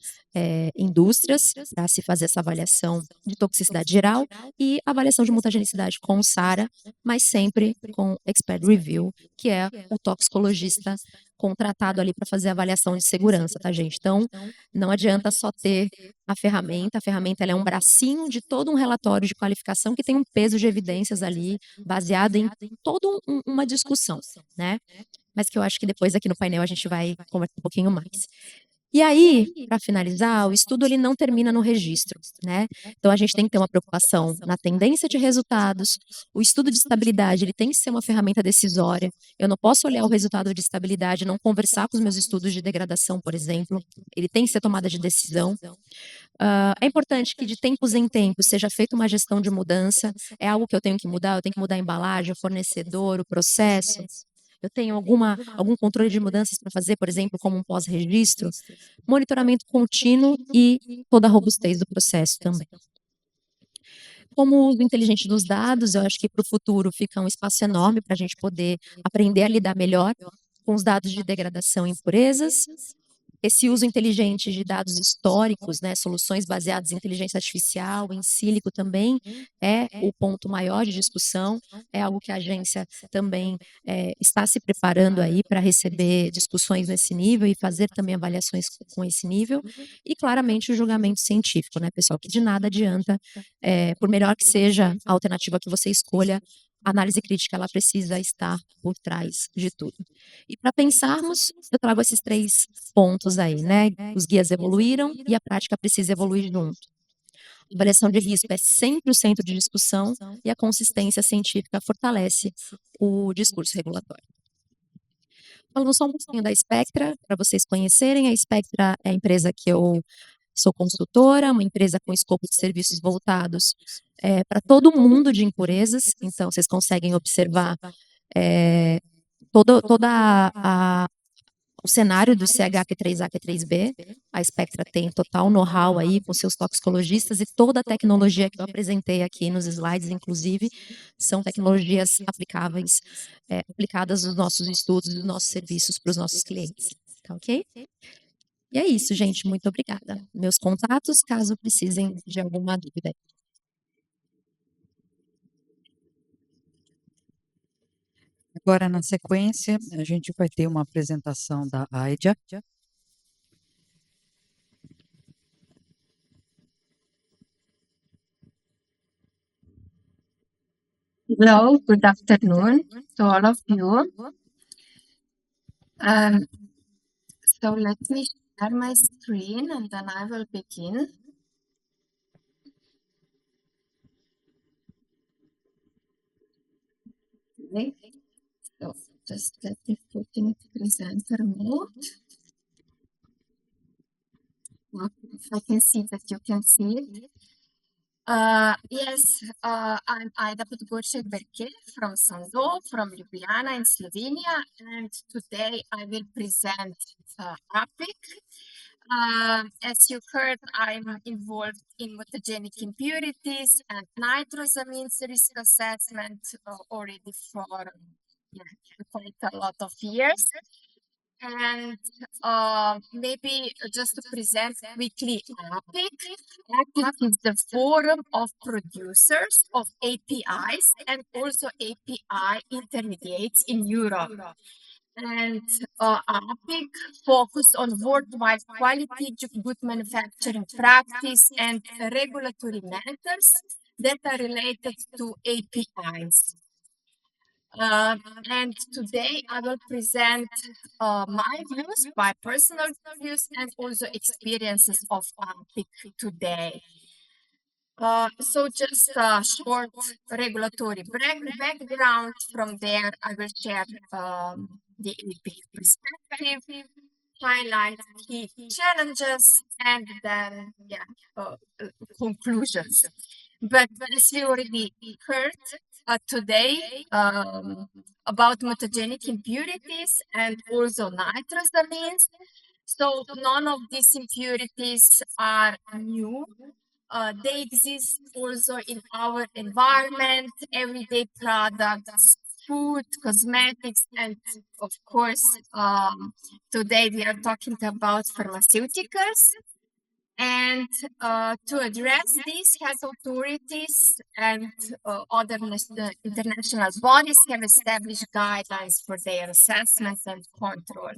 S3: indústrias para se fazer essa avaliação de toxicidade geral e avaliação de mutagenicidade com o SARA, mas sempre com Expert Review, que é o toxicologista contratado ali para fazer avaliação de segurança, tá, gente? Então, não adianta só ter a ferramenta ela é um bracinho de todo um relatório de qualificação que tem um peso de evidências ali, baseado em toda uma discussão, né? Mas que eu acho que depois aqui no painel a gente vai conversar um pouquinho mais. E aí, para finalizar, o estudo ele não termina no registro, né? Então a gente tem que ter uma preocupação na tendência de resultados. O estudo de estabilidade ele tem que ser uma ferramenta decisória. Eu não posso olhar o resultado de estabilidade e não conversar com os meus estudos de degradação, por exemplo. Ele tem que ser tomada de decisão. É importante que de tempos em tempos seja feita uma gestão de mudança. É algo que eu tenho que mudar. Eu tenho que mudar a embalagem, o fornecedor, o processo. Eu tenho algum controle de mudanças para fazer, por exemplo, como um pós-registro, monitoramento contínuo e toda a robustez do processo também. Como uso inteligente dos dados, eu acho que para o futuro fica um espaço enorme para a gente poder aprender a lidar melhor com os dados de degradação e impurezas. Esse uso inteligente de dados históricos, né, soluções baseadas em inteligência artificial, em sílico também, é o ponto maior de discussão, é algo que a agência também está se preparando aí para receber discussões nesse nível e fazer também avaliações com esse nível, e claramente o julgamento científico, né, pessoal, que de nada adianta, por melhor que seja a alternativa que você escolha, a análise crítica ela precisa estar por trás de tudo. E para pensarmos, eu trago esses 3 pontos aí, né? Os guias evoluíram e a prática precisa evoluir junto. A avaliação de risco é sempre o centro de discussão e a consistência científica fortalece o discurso regulatório. Falando só um pouquinho da Spectra, para vocês conhecerem, a Spectra é a empresa que eu sou consultora, uma empresa com escopo de serviços voltados para todo o mundo de impurezas, então vocês conseguem observar o cenário do CH, Q3A, Q3B. A Spectra tem total know-how aí com seus toxicologistas e toda a tecnologia que eu apresentei aqui nos slides, inclusive, são tecnologias aplicáveis, aplicadas nos nossos estudos e nos nossos serviços para os nossos clientes. Tá ok? E é isso, gente. Muito obrigada. Meus contatos, caso precisem de alguma dúvida.
S2: Agora, na sequência, a gente vai ter uma apresentação da AIDIA.
S4: Hello, good afternoon to all of you. So let me share my screen and then I will begin. Okay. So just let me put in presenter mode. If I can see that you can see it. Yes, I'm Aida Podgoršek-Berke from Sandoz, from Ljubljana in Slovenia, and today I will present APIC. As you heard, I'm involved in mutagenic impurities and nitrosamines risk assessment already for quite a lot of years. And maybe just to present quickly APIC. APIC is the forum of producers of APIs and also API intermediates in Europe. And APIC focused on worldwide quality, good manufacturing practice, and regulatory matters that are related to APIs. And today I will present my views, my personal views, and also experiences of APIC today. So just a short regulatory background. From there, I will share the APIC perspective, highlight key challenges, and then conclusions. But as we already heard today about mutagenic impurities and also nitrosamines, so none of these impurities are new. They exist also in our environment, everyday products, food, cosmetics, and of course, today we are talking about pharmaceuticals. And to address these, health authorities and other international bodies have established guidelines for their assessment and control.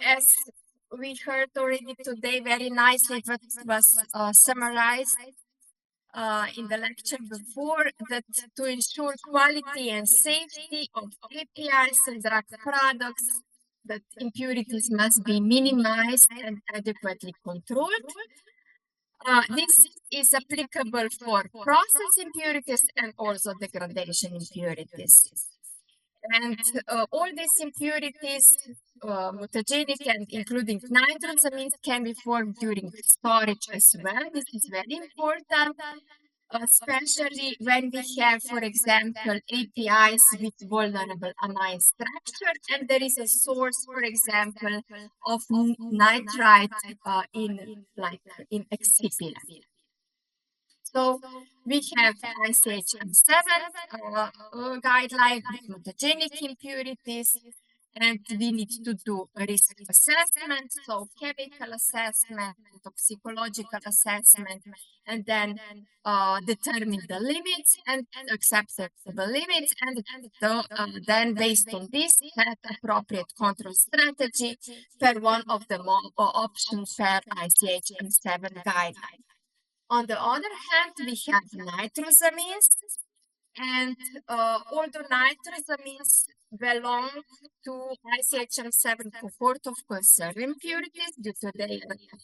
S4: As we heard already today, very nicely what was summarized in the lecture before, that to ensure quality and safety of APIs and drug products, that impurities must be minimized and adequately controlled. This is applicable for process impurities and also degradation impurities. And all these impurities, mutagenic and including nitrosamines, can be formed during storage as well. This is very important, especially when we have, for example, APIs with vulnerable amine structure, and there is a source, for example, of nitrite in excipient. So we have ICH-M7 guideline with mutagenic impurities, and we need to do a risk assessment, so chemical assessment, toxicological assessment, and then determine the limits and acceptable limits, and then based on this, set appropriate control strategy per one of the options per ICH-M7 guideline. On the other hand, we have nitrosamines, and although nitrosamines belong to ICH-M7 cohort of concern impurities due to their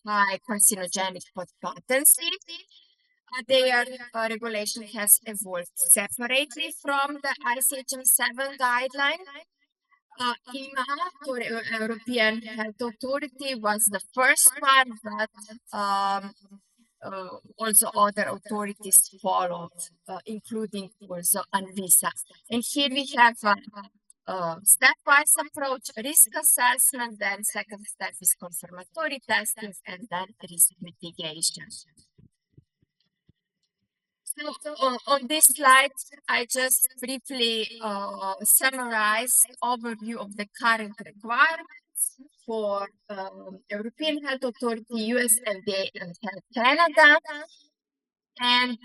S4: high carcinogenic potency, their regulation has evolved separately from the ICH-M7 guideline. EMA, or European Health Authority, was the first one, but also other authorities followed, including also ANVISA. And here we have a stepwise approach, risk assessment, then second step is confirmatory testing, and then risk mitigation. So on this slide, I just briefly summarize overview of the current requirements for European Health Authority, US FDA, and Health Canada. And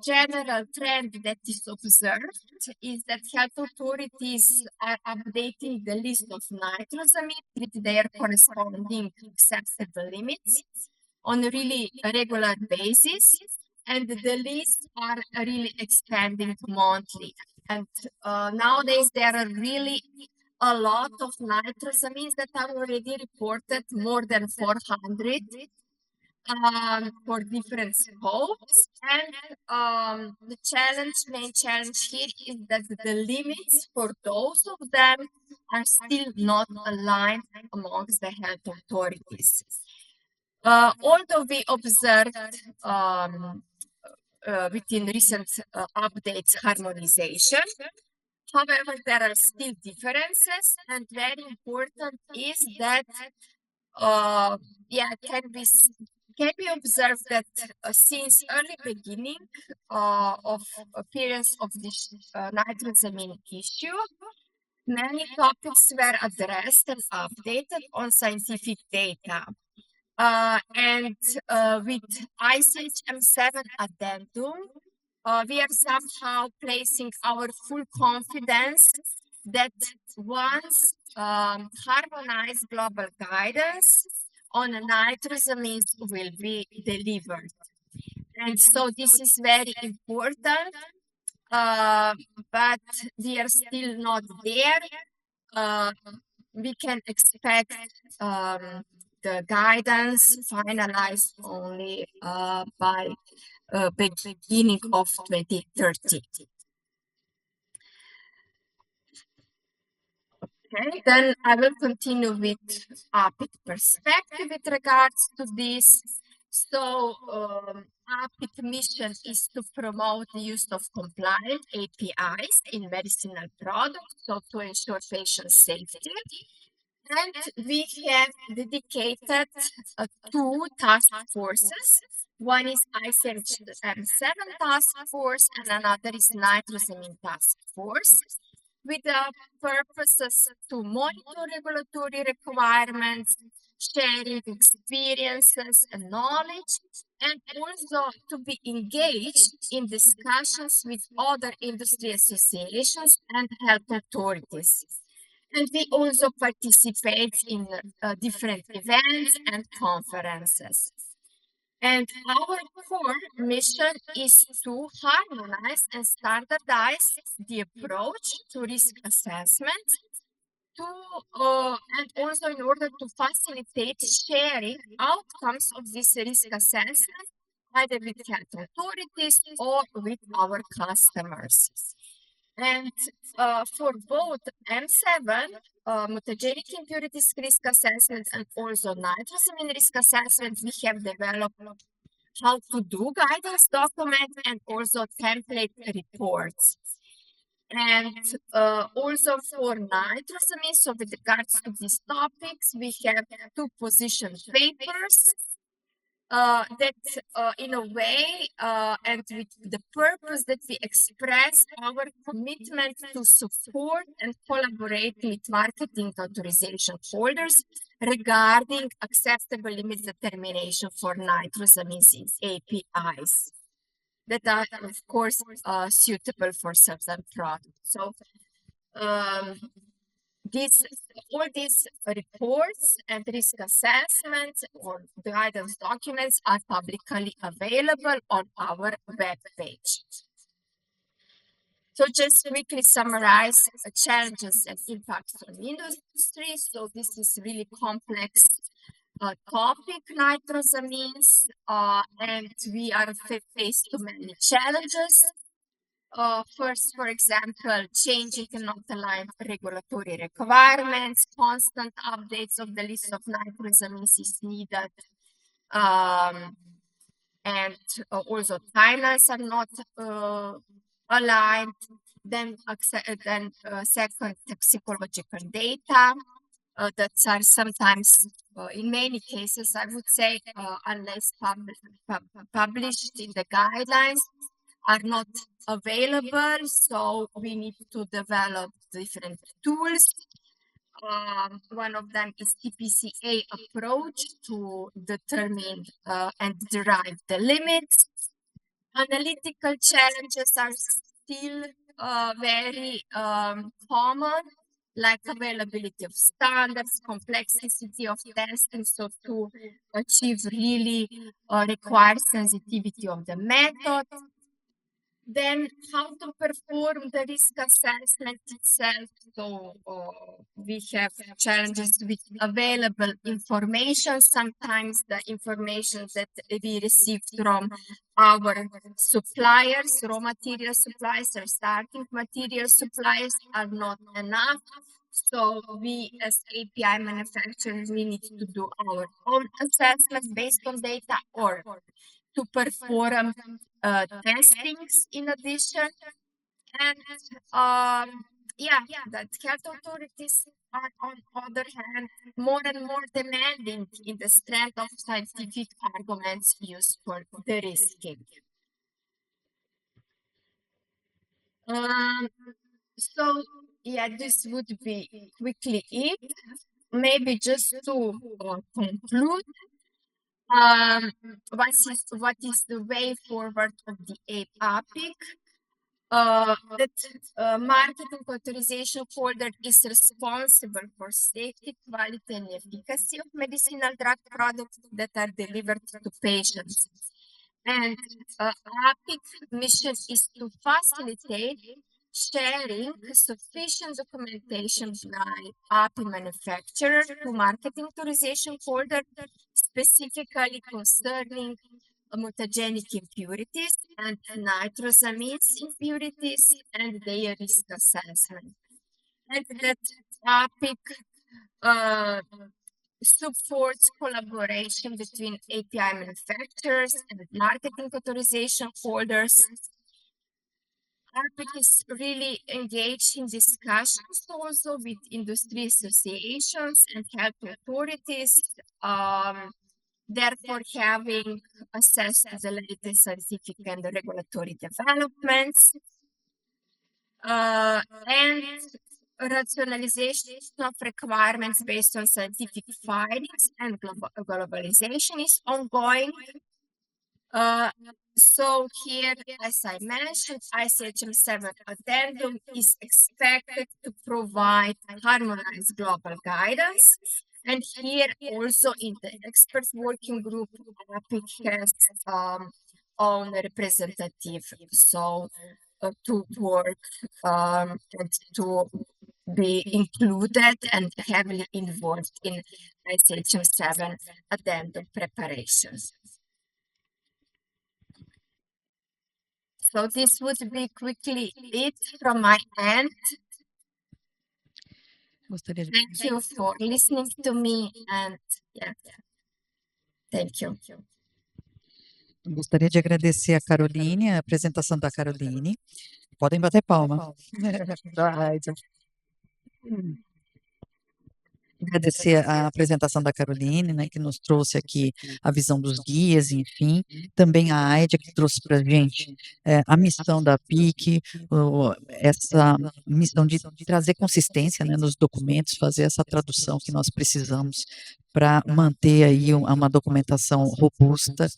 S4: general trend that is observed is that health authorities are updating the list of nitrosamines with their corresponding acceptable limits on a really regular basis, and the lists are really expanding monthly. And nowadays there are really a lot of nitrosamines that are already reported, more than 400 for different scopes. And the main challenge here is that the limits for those of them are still not aligned amongst the health authorities. Although we observed within recent updates harmonization, however, there are still differences, and very important is that can be observed that since early beginning of appearance of this nitrosamine issue, many topics were addressed and updated on scientific data. And with ICH-M7 addendum, we are somehow placing our full confidence that once harmonized global guidance on nitrosamines will be delivered. And so this is very important, but we are still not there. We can expect the guidance finalized only by beginning of 2030. Okay, then I will continue with APIC perspective with regards to this. So APIC mission is to promote the use of compliant APIs in medicinal products, so to ensure patient safety. And we have dedicated 2 task forces. One is ICH-M7 task force, and another is nitrosamine task force, with the purposes to monitor regulatory requirements, sharing experiences and knowledge, and also to be engaged in discussions with other industry associations and health authorities. And we also participate in different events and conferences. And our core mission is to harmonize and standardize the approach to risk assessment, and also in order to facilitate sharing outcomes of this risk assessment, either with health authorities or with our customers. And for both M7, mutagenic impurities risk assessment, and also nitrosamine risk assessment, we have developed how to do guidance document and also template reports. And also for nitrosamine, so with regards to these topics, we have 2 position papers that in a way and with the purpose that we express our commitment to support and collaborate with marketing authorization holders regarding acceptable limit determination for nitrosamines in APIs that are, of course, suitable for substance products. So all these reports and risk assessments or guidance documents are publicly available on our web page. So just quickly summarize challenges and impacts on industry. So this is really complex topic, nitrosamines, and we are faced to many challenges. First, for example, changing and not aligned regulatory requirements, constant updates of the list of nitrosamines is needed, and also timelines are not aligned. Then second, toxicological data that are sometimes, in many cases, I would say, unless published in the guidelines, are not available. So we need to develop different tools. One of them is TPCA approach to determine and derive the limits. Analytical challenges are still very common, like availability of standards, complexity of testing. So to achieve really requires sensitivity of the method. Then how to perform the risk assessment itself. So we have challenges with available information. Sometimes the information that we receive from our suppliers, raw material suppliers or starting material suppliers are not enough. So we as API manufacturers, we need to do our own assessments based on data or to perform testings in addition. And that health authorities are on the other hand more and more demanding in the strength of scientific arguments used for the risking. So this would be quickly it. Maybe just to conclude, what is the way forward of the APIC? That marketing authorization holder is responsible for safety, quality, and efficacy of medicinal drug products that are delivered to patients. And APIC mission is to facilitate sharing sufficient documentation by API manufacturer to marketing authorization holder, specifically concerning mutagenic impurities and nitrosamines impurities and their risk assessment. And that APIC supports collaboration between API manufacturers and marketing authorization holders. APIC is really engaged in discussions also with industry associations and health authorities, therefore having access to the latest scientific and regulatory developments. And rationalization of requirements based on scientific findings and globalization is ongoing. So here, as I mentioned, ICHM 7 addendum is expected to provide harmonized global guidance. And here also in the expert working group, APIC has own representative. So to work and to be included and heavily involved in ICHM 7 addendum preparations. So this would be quickly it from my end.
S2: Gostaria de,
S4: Thank you for listening to me and yeah, thank you.
S2: gostaria de agradecer a Caroline, a apresentação da Caroline. Podem bater palma. Agradecer a apresentação da Caroline, né, que nos trouxe aqui a visão dos guias, enfim, também a Aida, que trouxe para a gente a missão da PIC, essa missão de trazer consistência, né, nos documentos, fazer essa tradução que nós precisamos para manter aí uma documentação robusta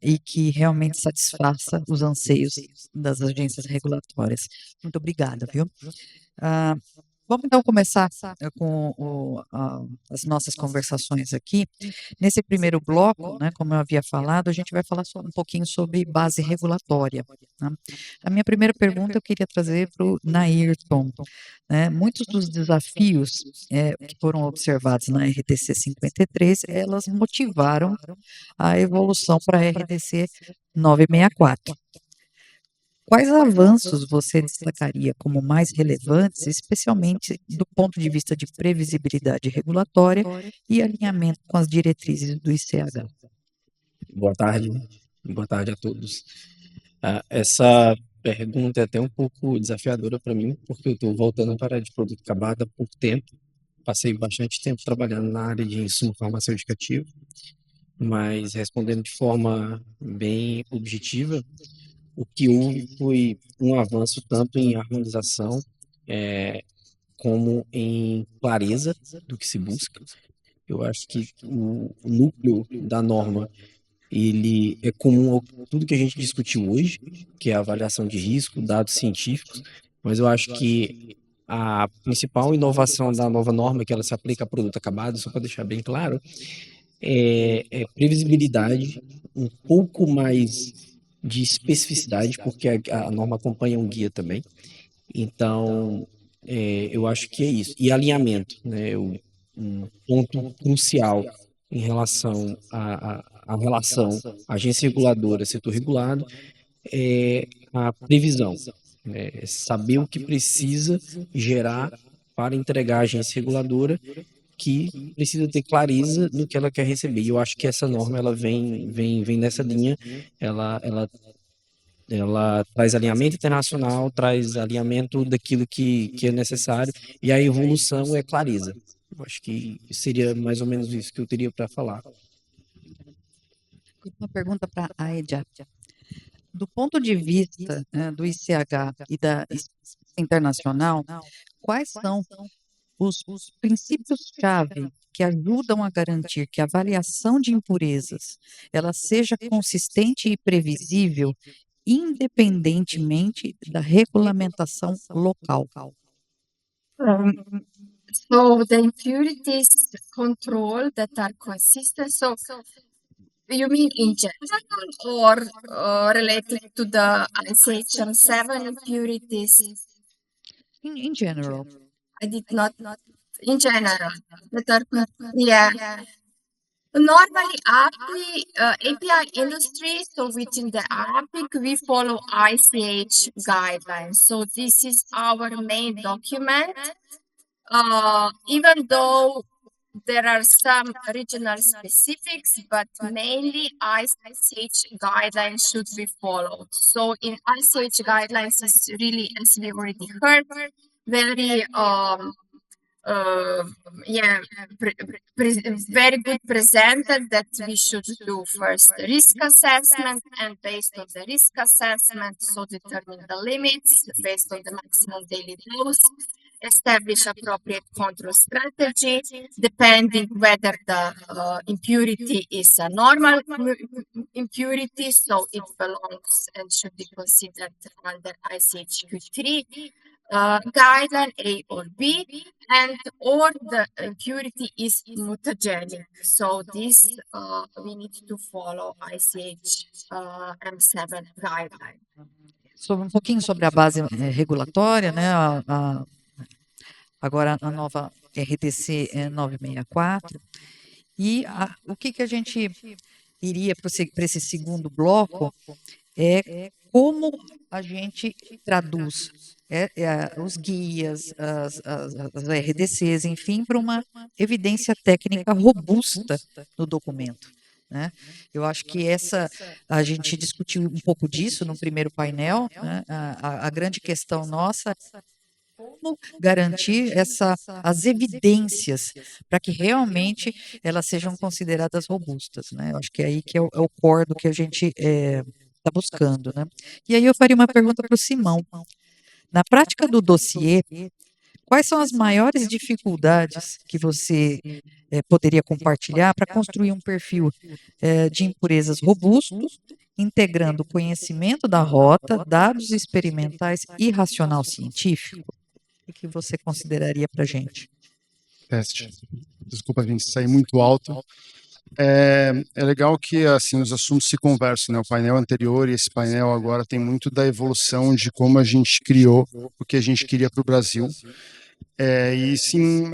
S2: e que realmente satisfaça os anseios das agências regulatórias. Muito obrigada, viu? Vamos então começar com as nossas conversações aqui. Nesse primeiro bloco, né, como eu havia falado, a gente vai falar um pouquinho sobre base regulatória. Né? A minha primeira pergunta eu queria trazer para o Nairton. Né? Muitos dos desafios que foram observados na RDC 53, elas motivaram a evolução para a RDC 964. Quais avanços você destacaria como mais relevantes, especialmente do ponto de vista de previsibilidade regulatória e alinhamento com as diretrizes do ICH?
S5: Boa tarde a todos. Essa pergunta é até um pouco desafiadora para mim, porque eu estou voltando para a área de produto acabado há pouco tempo. Passei bastante tempo trabalhando na área de insumo farmacêutico ativo, mas respondendo de forma bem objetiva, o que houve foi um avanço tanto em harmonização como em clareza do que se busca. Eu acho que o núcleo da norma ele é comum a tudo que a gente discutiu hoje, que é a avaliação de risco, dados científicos, mas eu acho que a principal inovação da nova norma, que ela se aplica a produto acabado, só para deixar bem claro, é previsibilidade, um pouco mais de especificidade, porque a norma acompanha um guia também. Então, eu acho que é isso. E alinhamento, né? Um ponto crucial em relação à relação agência reguladora, setor regulado, é a previsão. Saber o que precisa gerar para entregar à agência reguladora, que precisa ter clareza no que ela quer receber. E eu acho que essa norma ela vem nessa linha, ela traz alinhamento internacional, traz alinhamento daquilo que é necessário, e a evolução é clareza. Eu acho que seria mais ou menos isso que eu teria para falar.
S2: Uma pergunta para a Aida. Do ponto de vista do ICH e da internacional, quais são os princípios-chave que ajudam a garantir que a avaliação de impurezas ela seja consistente e previsível, independentemente da regulamentação local?
S4: So the impurities control that are consistent. So you mean in general or related to the ICHM 7 impurities?
S2: In general.
S4: I did not in general. Yeah. Normally, API industry, so within the APIC, we follow ICH guidelines. So this is our main document. Even though there are some regional specifics, but mainly ICH guidelines should be followed. So in ICH guidelines is really, as we already heard, very very good presented that we should do first the risk assessment, and based on the risk assessment, so determine the limits based on the maximum daily dose, establish appropriate control strategy, depending whether the impurity is a normal impurity, so it belongs and should be considered under ICHQ3 guideline A or B, and or the impurity is mutagenic. So this we need to follow ICH M7 guideline.
S2: Sobre um pouquinho sobre a base regulatória, né? Agora a nova RDC 964. E o que a gente iria para esse segundo bloco é como a gente traduz os guias, as RDCs, enfim, para uma evidência técnica robusta no documento, né? Eu acho que a gente discutiu um pouco disso no primeiro painel, né? A grande questão nossa é como garantir as evidências para que realmente elas sejam consideradas robustas, né? Eu acho que é aí que é o core do que a gente está buscando, né? E aí eu faria uma pergunta para o Simão. Na prática do dossiê, quais são as maiores dificuldades que você poderia compartilhar para construir um perfil de impurezas robusto, integrando conhecimento da rota, dados experimentais e racional científico? O que você consideraria para a gente?
S6: Teste. Desculpa a gente sair muito alto. É legal que assim os assuntos se conversam, né? O painel anterior e esse painel agora tem muito da evolução de como a gente criou o que a gente queria para o Brasil. E sim,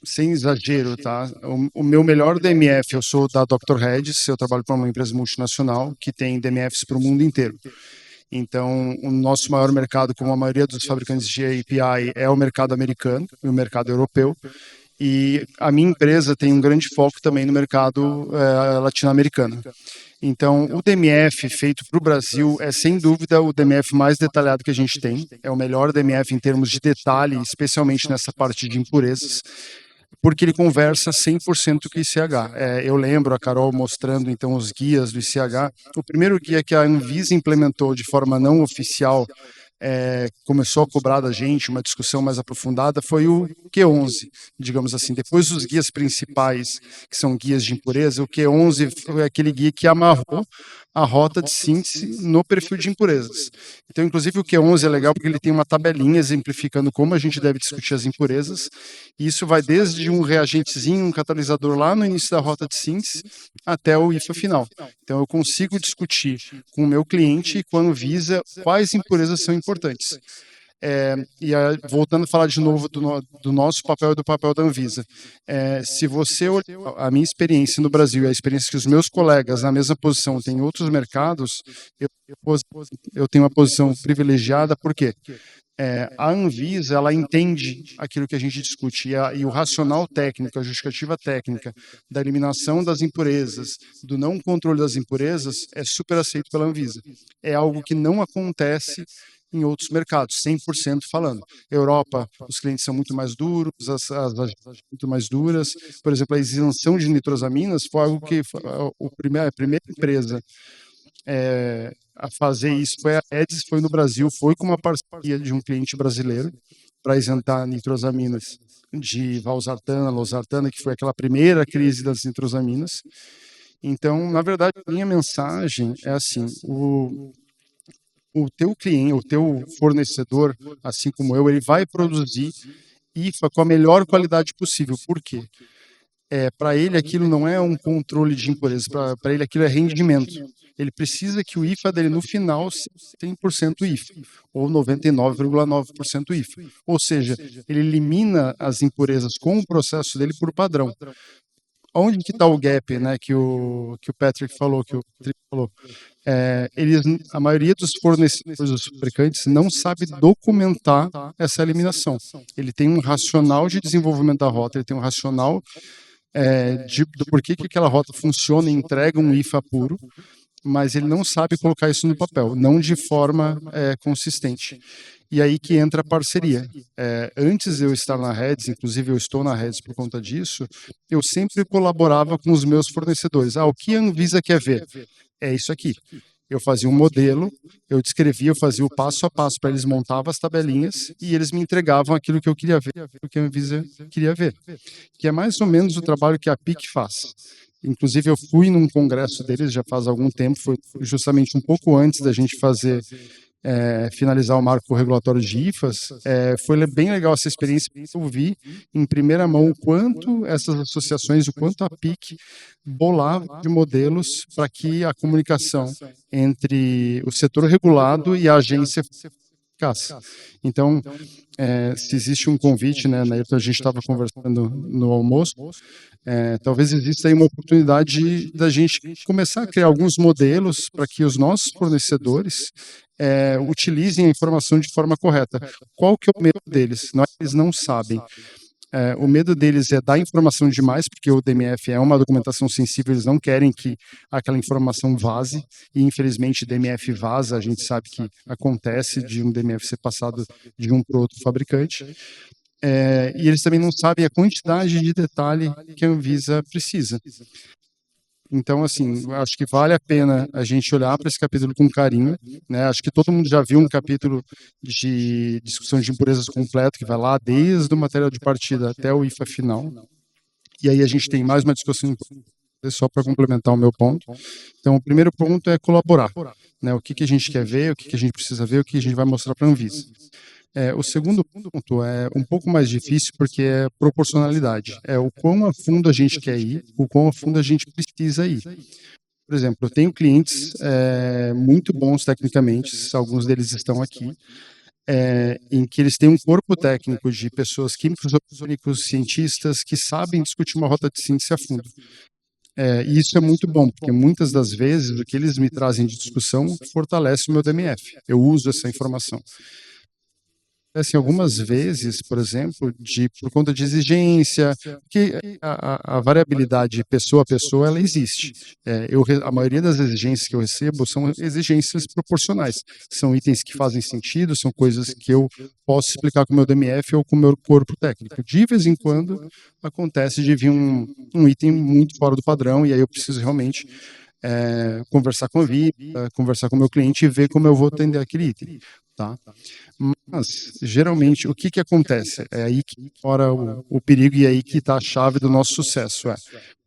S6: sem exagero, tá? O meu melhor DMF, eu sou da Dr. Redis, eu trabalho para uma empresa multinacional que tem DMFs para o mundo inteiro. Então, o nosso maior mercado, como a maioria dos fabricantes de API, é o mercado americano e o mercado europeu. E a minha empresa tem um grande foco também no mercado latino-americano. Então, o DMF feito para o Brasil é, sem dúvida, o DMF mais detalhado que a gente tem. É o melhor DMF em termos de detalhe, especialmente nessa parte de impurezas, porque ele conversa 100% com o ICH. Eu lembro a Carol mostrando, então, os guias do ICH. O primeiro guia que a Anvisa implementou de forma não oficial, começou a cobrar da gente uma discussão mais aprofundada, foi o Q11, digamos assim. Depois dos guias principais, que são guias de impureza, o Q11 foi aquele guia que amarrou a rota de síntese no perfil de impurezas. Então, inclusive, o Q11 é legal porque ele tem uma tabelinha exemplificando como a gente deve discutir as impurezas, e isso vai desde um reagentezinho, um catalisador lá no início da rota de síntese, até o IFA final. Então, eu consigo discutir com o meu cliente e com a Anvisa quais impurezas são importantes. Voltando a falar de novo do nosso papel e do papel da Anvisa, se você olhar a minha experiência no Brasil e a experiência que os meus colegas na mesma posição têm em outros mercados, eu tenho uma posição privilegiada, por quê? A Anvisa, ela entende aquilo que a gente discute e o racional técnico, a justificativa técnica da eliminação das impurezas, do não controle das impurezas, é super aceito pela Anvisa. É algo que não acontece em outros mercados, 100% falando. Europa, os clientes são muito mais duros, as muito mais duras. Por exemplo, a isenção de nitrosaminas foi algo que a primeira empresa a fazer isso foi a Edis, foi no Brasil, foi com uma parceria de um cliente brasileiro para isentar nitrosaminas de valsartana, losartana, que foi aquela primeira crise das nitrosaminas. Então, na verdade, a minha mensagem é assim: o teu cliente, o teu fornecedor, assim como eu, ele vai produzir IFA com a melhor qualidade possível. Por quê? Para ele aquilo não é um controle de impureza, para ele aquilo é rendimento. Ele precisa que o IFA dele no final seja 100% IFA, ou 99,9% IFA. Ou seja, ele elimina as impurezas com o processo dele por padrão. Onde que está o gap, né, que o Patrick falou, que o Patrick falou? A maioria dos fornecedores, dos fabricantes, não sabe documentar essa eliminação. Ele tem um racional de desenvolvimento da rota, ele tem um racional do porquê que aquela rota funciona e entrega um IFA puro, mas ele não sabe colocar isso no papel, não de forma consistente. E aí que entra a parceria. Antes de eu estar na Redis, inclusive eu estou na Redis por conta disso, eu sempre colaborava com os meus fornecedores. O que a Anvisa quer ver? É isso aqui. Eu fazia um modelo, eu descrevia, eu fazia o passo a passo para eles, montavam as tabelinhas e eles me entregavam aquilo que eu queria ver, o que a Anvisa queria ver. Que é mais ou menos o trabalho que a PIC faz. Inclusive, eu fui num congresso deles já faz algum tempo, foi justamente um pouco antes da gente finalizar o marco regulatório de IFAs. Foi bem legal essa experiência, eu vi em primeira mão o quanto essas associações, o quanto a PIC bolava de modelos para que a comunicação entre o setor regulado e a agência ficasse. Então, se existe um convite, né, Nairton, a gente estava conversando no almoço, talvez exista aí uma oportunidade da gente começar a criar alguns modelos para que os nossos fornecedores utilizem a informação de forma correta. Qual que é o medo deles? Eles não sabem. O medo deles é dar informação demais, porque o DMF é uma documentação sensível, eles não querem que aquela informação vaze, e infelizmente DMF vaza, a gente sabe que acontece de um DMF ser passado de um para outro fabricante, e eles também não sabem a quantidade de detalhe que a Anvisa precisa. Então, assim, acho que vale a pena a gente olhar para esse capítulo com carinho, né? Acho que todo mundo já viu um capítulo de discussão de impurezas completo, que vai lá desde o material de partida até o IFA final. E aí a gente tem mais uma discussão só para complementar o meu ponto. Então, o primeiro ponto é colaborar, né? O que a gente quer ver, o que a gente precisa ver, o que a gente vai mostrar para a Anvisa. O segundo ponto é um pouco mais difícil porque é proporcionalidade. O quão a fundo a gente quer ir, o quão a fundo a gente precisa ir. Por exemplo, eu tenho clientes muito bons tecnicamente, alguns deles estão aqui, em que eles têm um corpo técnico de pessoas químicos, orgânicos, cientistas que sabem discutir uma rota de síntese a fundo. E isso é muito bom, porque muitas das vezes o que eles me trazem de discussão fortalece o meu DMF. Eu uso essa informação. Assim, algumas vezes, por exemplo, por conta de exigência, que a variabilidade pessoa a pessoa, ela existe. A maioria das exigências que eu recebo são exigências proporcionais. São itens que fazem sentido, são coisas que eu posso explicar com o meu DMF ou com o meu corpo técnico. De vez em quando, acontece de vir um item muito fora do padrão, e aí eu preciso realmente conversar com a vida, conversar com o meu cliente e ver como eu vou atender aquele item. Tá? Mas, geralmente, o que acontece? É aí que mora o perigo e é aí que está a chave do nosso sucesso.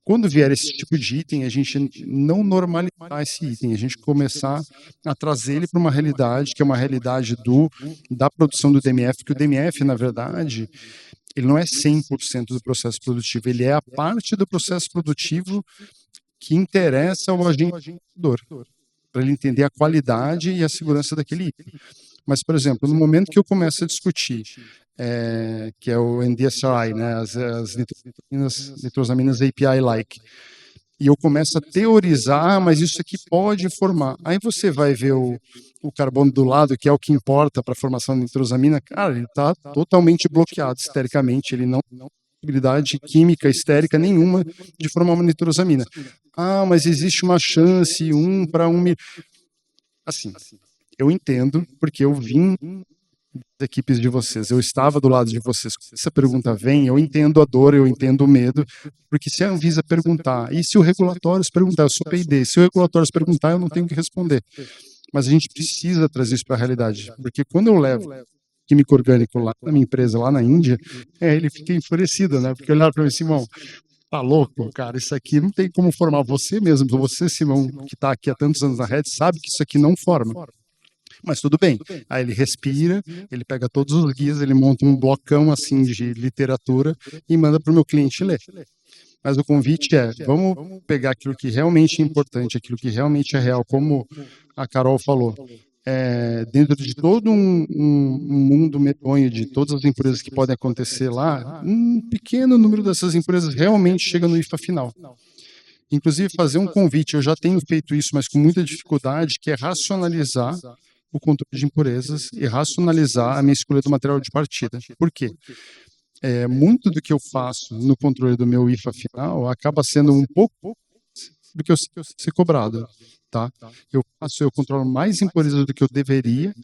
S6: Quando vier esse tipo de item, a gente não normalizar esse item, a gente começar a trazer ele para uma realidade, que é uma realidade da produção do DMF, que o DMF, na verdade, ele não é 100% do processo produtivo, ele é a parte do processo produtivo que interessa ao agente para ele entender a qualidade e a segurança daquele item. Mas, por exemplo, no momento que eu começo a discutir, que é o NDSRI, né, as nitrosaminas API-like, e eu começo a teorizar, mas isso aqui pode formar. Aí você vai ver o carbono do lado, que é o que importa para a formação da nitrosamina, cara, ele está totalmente bloqueado estericamente, ele não tem possibilidade química estérica nenhuma de formar uma nitrosamina. Mas existe uma chance, 1 para 1 mil. Assim, eu entendo, porque eu vim das equipes de vocês, eu estava do lado de vocês. Quando essa pergunta vem, eu entendo a dor, eu entendo o medo, porque se a Anvisa perguntar, e se o regulatório perguntar, eu sou P&D, se o regulatório perguntar, eu não tenho que responder. Mas a gente precisa trazer isso para a realidade, porque quando eu levo químico orgânico lá na minha empresa, lá na Índia, ele fica enfurecido, né? Porque olharam para mim, Simão, tá louco, cara, isso aqui não tem como formar. Você mesmo, você, Simão, que está aqui há tantos anos na rede, sabe que isso aqui não forma. Mas tudo bem. Aí ele respira, ele pega todos os guias, ele monta um blocão assim de literatura e manda para o meu cliente ler. Mas o convite vamos pegar aquilo que realmente é importante, aquilo que realmente é real, como a Carol falou. Dentro de todo um mundo medonho de todas as impurezas que podem acontecer lá, um pequeno número dessas impurezas realmente chega no IFA final. Inclusive fazer um convite, eu já tenho feito isso, mas com muita dificuldade, que é racionalizar o controle de impurezas e racionalizar a minha escolha do material de partida. Por quê? Muito do que eu faço no controle do meu IFA final acaba sendo um pouco do que eu ser cobrado. Tá? Eu controlo mais impurezas do que eu deveria,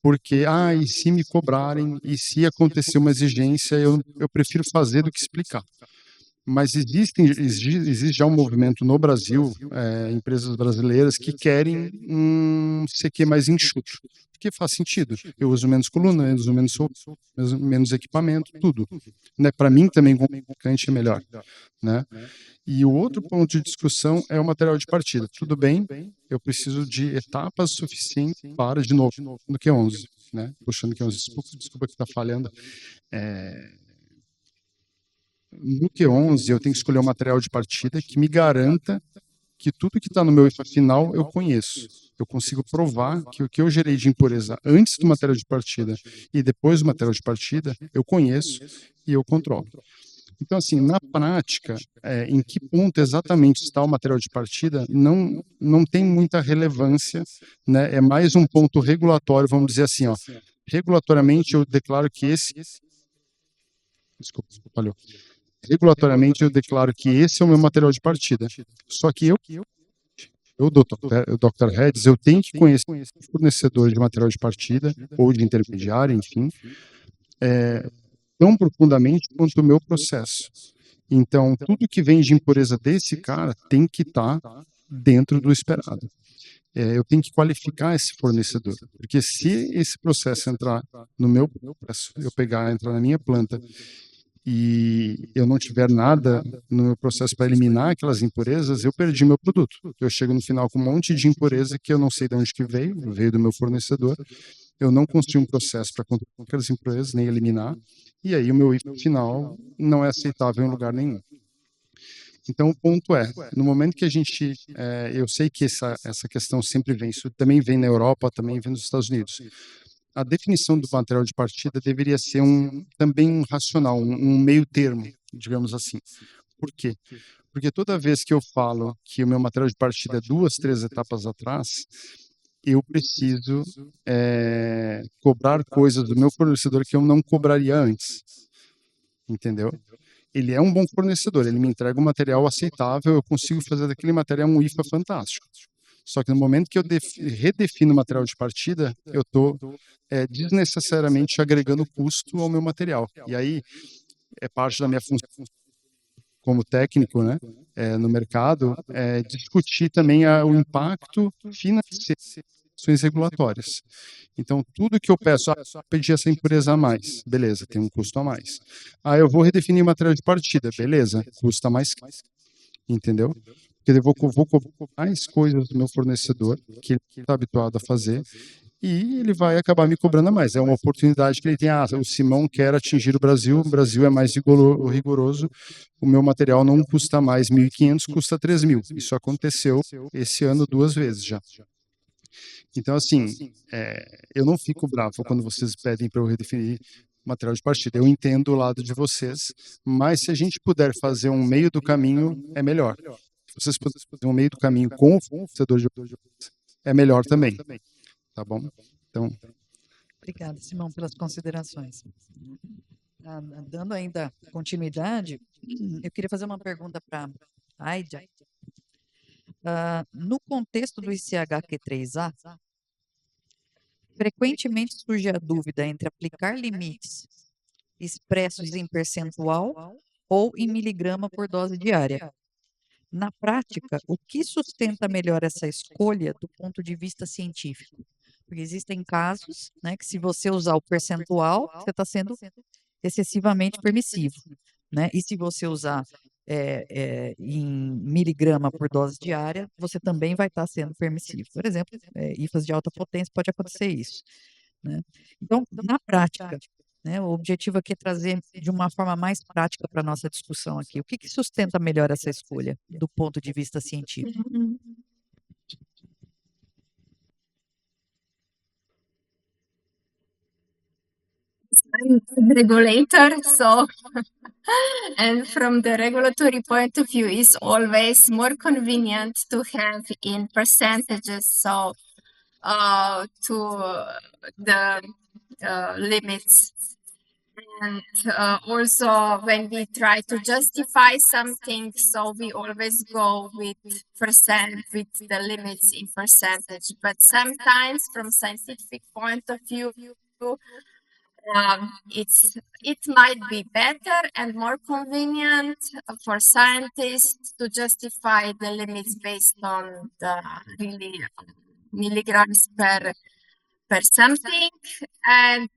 S6: porque, e se me cobrarem, e se acontecer uma exigência, eu prefiro fazer do que explicar. Mas existe já um movimento no Brasil, empresas brasileiras que querem um CQ mais enxuto, porque faz sentido. Eu uso menos coluna, eu uso menos equipamento, tudo. Né? Para mim também, como fabricante, é melhor. Né? E o outro ponto de discussão é o material de partida. Tudo bem, eu preciso de etapas suficientes para, de novo, no Q11. Né? Puxando Q11, desculpa que está falhando. No Q11, eu tenho que escolher um material de partida que me garanta que tudo que está no meu IFA final eu conheço. Eu consigo provar que o que eu gerei de impureza antes do material de partida e depois do material de partida, eu conheço e eu controlo. Então, assim, na prática, em que ponto exatamente está o material de partida não tem muita relevância, né? É mais um ponto regulatório, vamos dizer assim, ó. Regulatoriamente, eu declaro que esse... Desculpa, falhou. Regulatoriamente, eu declaro que esse é o meu material de partida. Só que o Dr. Hedges, eu tenho que conhecer o fornecedor de material de partida ou de intermediário, enfim, tão profundamente quanto o meu processo. Então, tudo que vem de impureza desse cara tem que estar dentro do esperado. Eu tenho que qualificar esse fornecedor, porque se esse processo entrar no meu processo, entrar na minha planta e eu não tiver nada no meu processo para eliminar aquelas impurezas, eu perdi meu produto. Eu chego no final com um monte de impureza que eu não sei de onde que veio do meu fornecedor. Eu não construí um processo para controlar aquelas impurezas, nem eliminar, e aí o meu IFA final não é aceitável em lugar nenhum. Então, o ponto é, no momento que a gente... eu sei que essa questão sempre vem, isso também vem na Europa, também vem nos Estados Unidos. A definição do material de partida deveria ser também um racional, um meio termo, digamos assim. Por quê? Porque toda vez que eu falo que o meu material de partida é 2, 3 etapas atrás, eu preciso cobrar coisas do meu fornecedor que eu não cobraria antes. Entendeu? Ele é um bom fornecedor, ele me entrega um material aceitável, eu consigo fazer daquele material um IFA fantástico. Só que no momento que eu redefino o material de partida, eu estou desnecessariamente agregando custo ao meu material. E aí é parte da minha função como técnico, né, no mercado, discutir também o impacto financeiro das ações regulatórias. Então, tudo que eu peço, pedir essa impureza a mais, beleza, tem um custo a mais. Eu vou redefinir o material de partida, beleza, custa mais, entendeu? Porque eu vou cobrar mais coisas do meu fornecedor, que ele está habituado a fazer, e ele vai acabar me cobrando a mais. É uma oportunidade que ele tem. O Simão quer atingir o Brasil é mais rigoroso, o meu material não custa mais 1.500, custa 3.000. Isso aconteceu esse ano 2 vezes já. Então, assim, eu não fico bravo quando vocês pedem para eu redefinir material de partida. Eu entendo o lado de vocês, mas se a gente puder fazer um meio do caminho, é melhor. Se vocês puderem fazer um meio do caminho com o fornecedor de é melhor também. Tá bom? Então...
S2: Obrigada, Simão, pelas considerações. Dando ainda continuidade, eu queria fazer uma pergunta para a Aida. No contexto do ICH-Q3A, frequentemente surge a dúvida entre aplicar limites expressos em percentual ou em miligrama por dose diária. Na prática, o que sustenta melhor essa escolha do ponto de vista científico? Porque existem casos, né, que se você usar o percentual, você está sendo excessivamente permissivo, né? E se você usar em miligrama por dose diária, você também vai estar sendo permissivo. Por exemplo, IFAs de alta potência pode acontecer isso, né? Então, na prática, né, o objetivo aqui é trazer de uma forma mais prática para a nossa discussão aqui. O que sustenta melhor essa escolha do ponto de vista científico?
S4: I'm a regulator, so and from the regulatory point of view, it's always more convenient to have in percentages, so to the limits. And also when we try to justify something, so we always go with the limits in percentage. But sometimes from scientific point of view, It might be better and more convenient for scientists to justify the limits based on the really milligrams per something,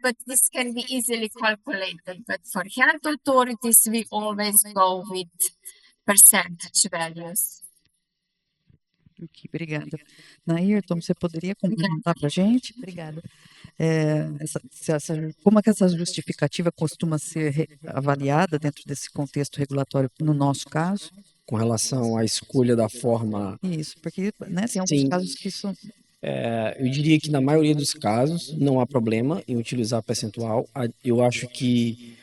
S4: but this can be easily calculated. But for health authorities, we always go with percentage values.
S2: Ok, obrigada. Nairton, você poderia complementar para a gente? Obrigada. Como é que essa justificativa costuma ser avaliada dentro desse contexto regulatório, no nosso caso?
S5: Com relação à escolha da forma,
S2: Isso, porque né, tem alguns
S5: sim,
S2: casos que são.
S5: eu diria que na maioria dos casos não há problema em utilizar percentual. Eu acho que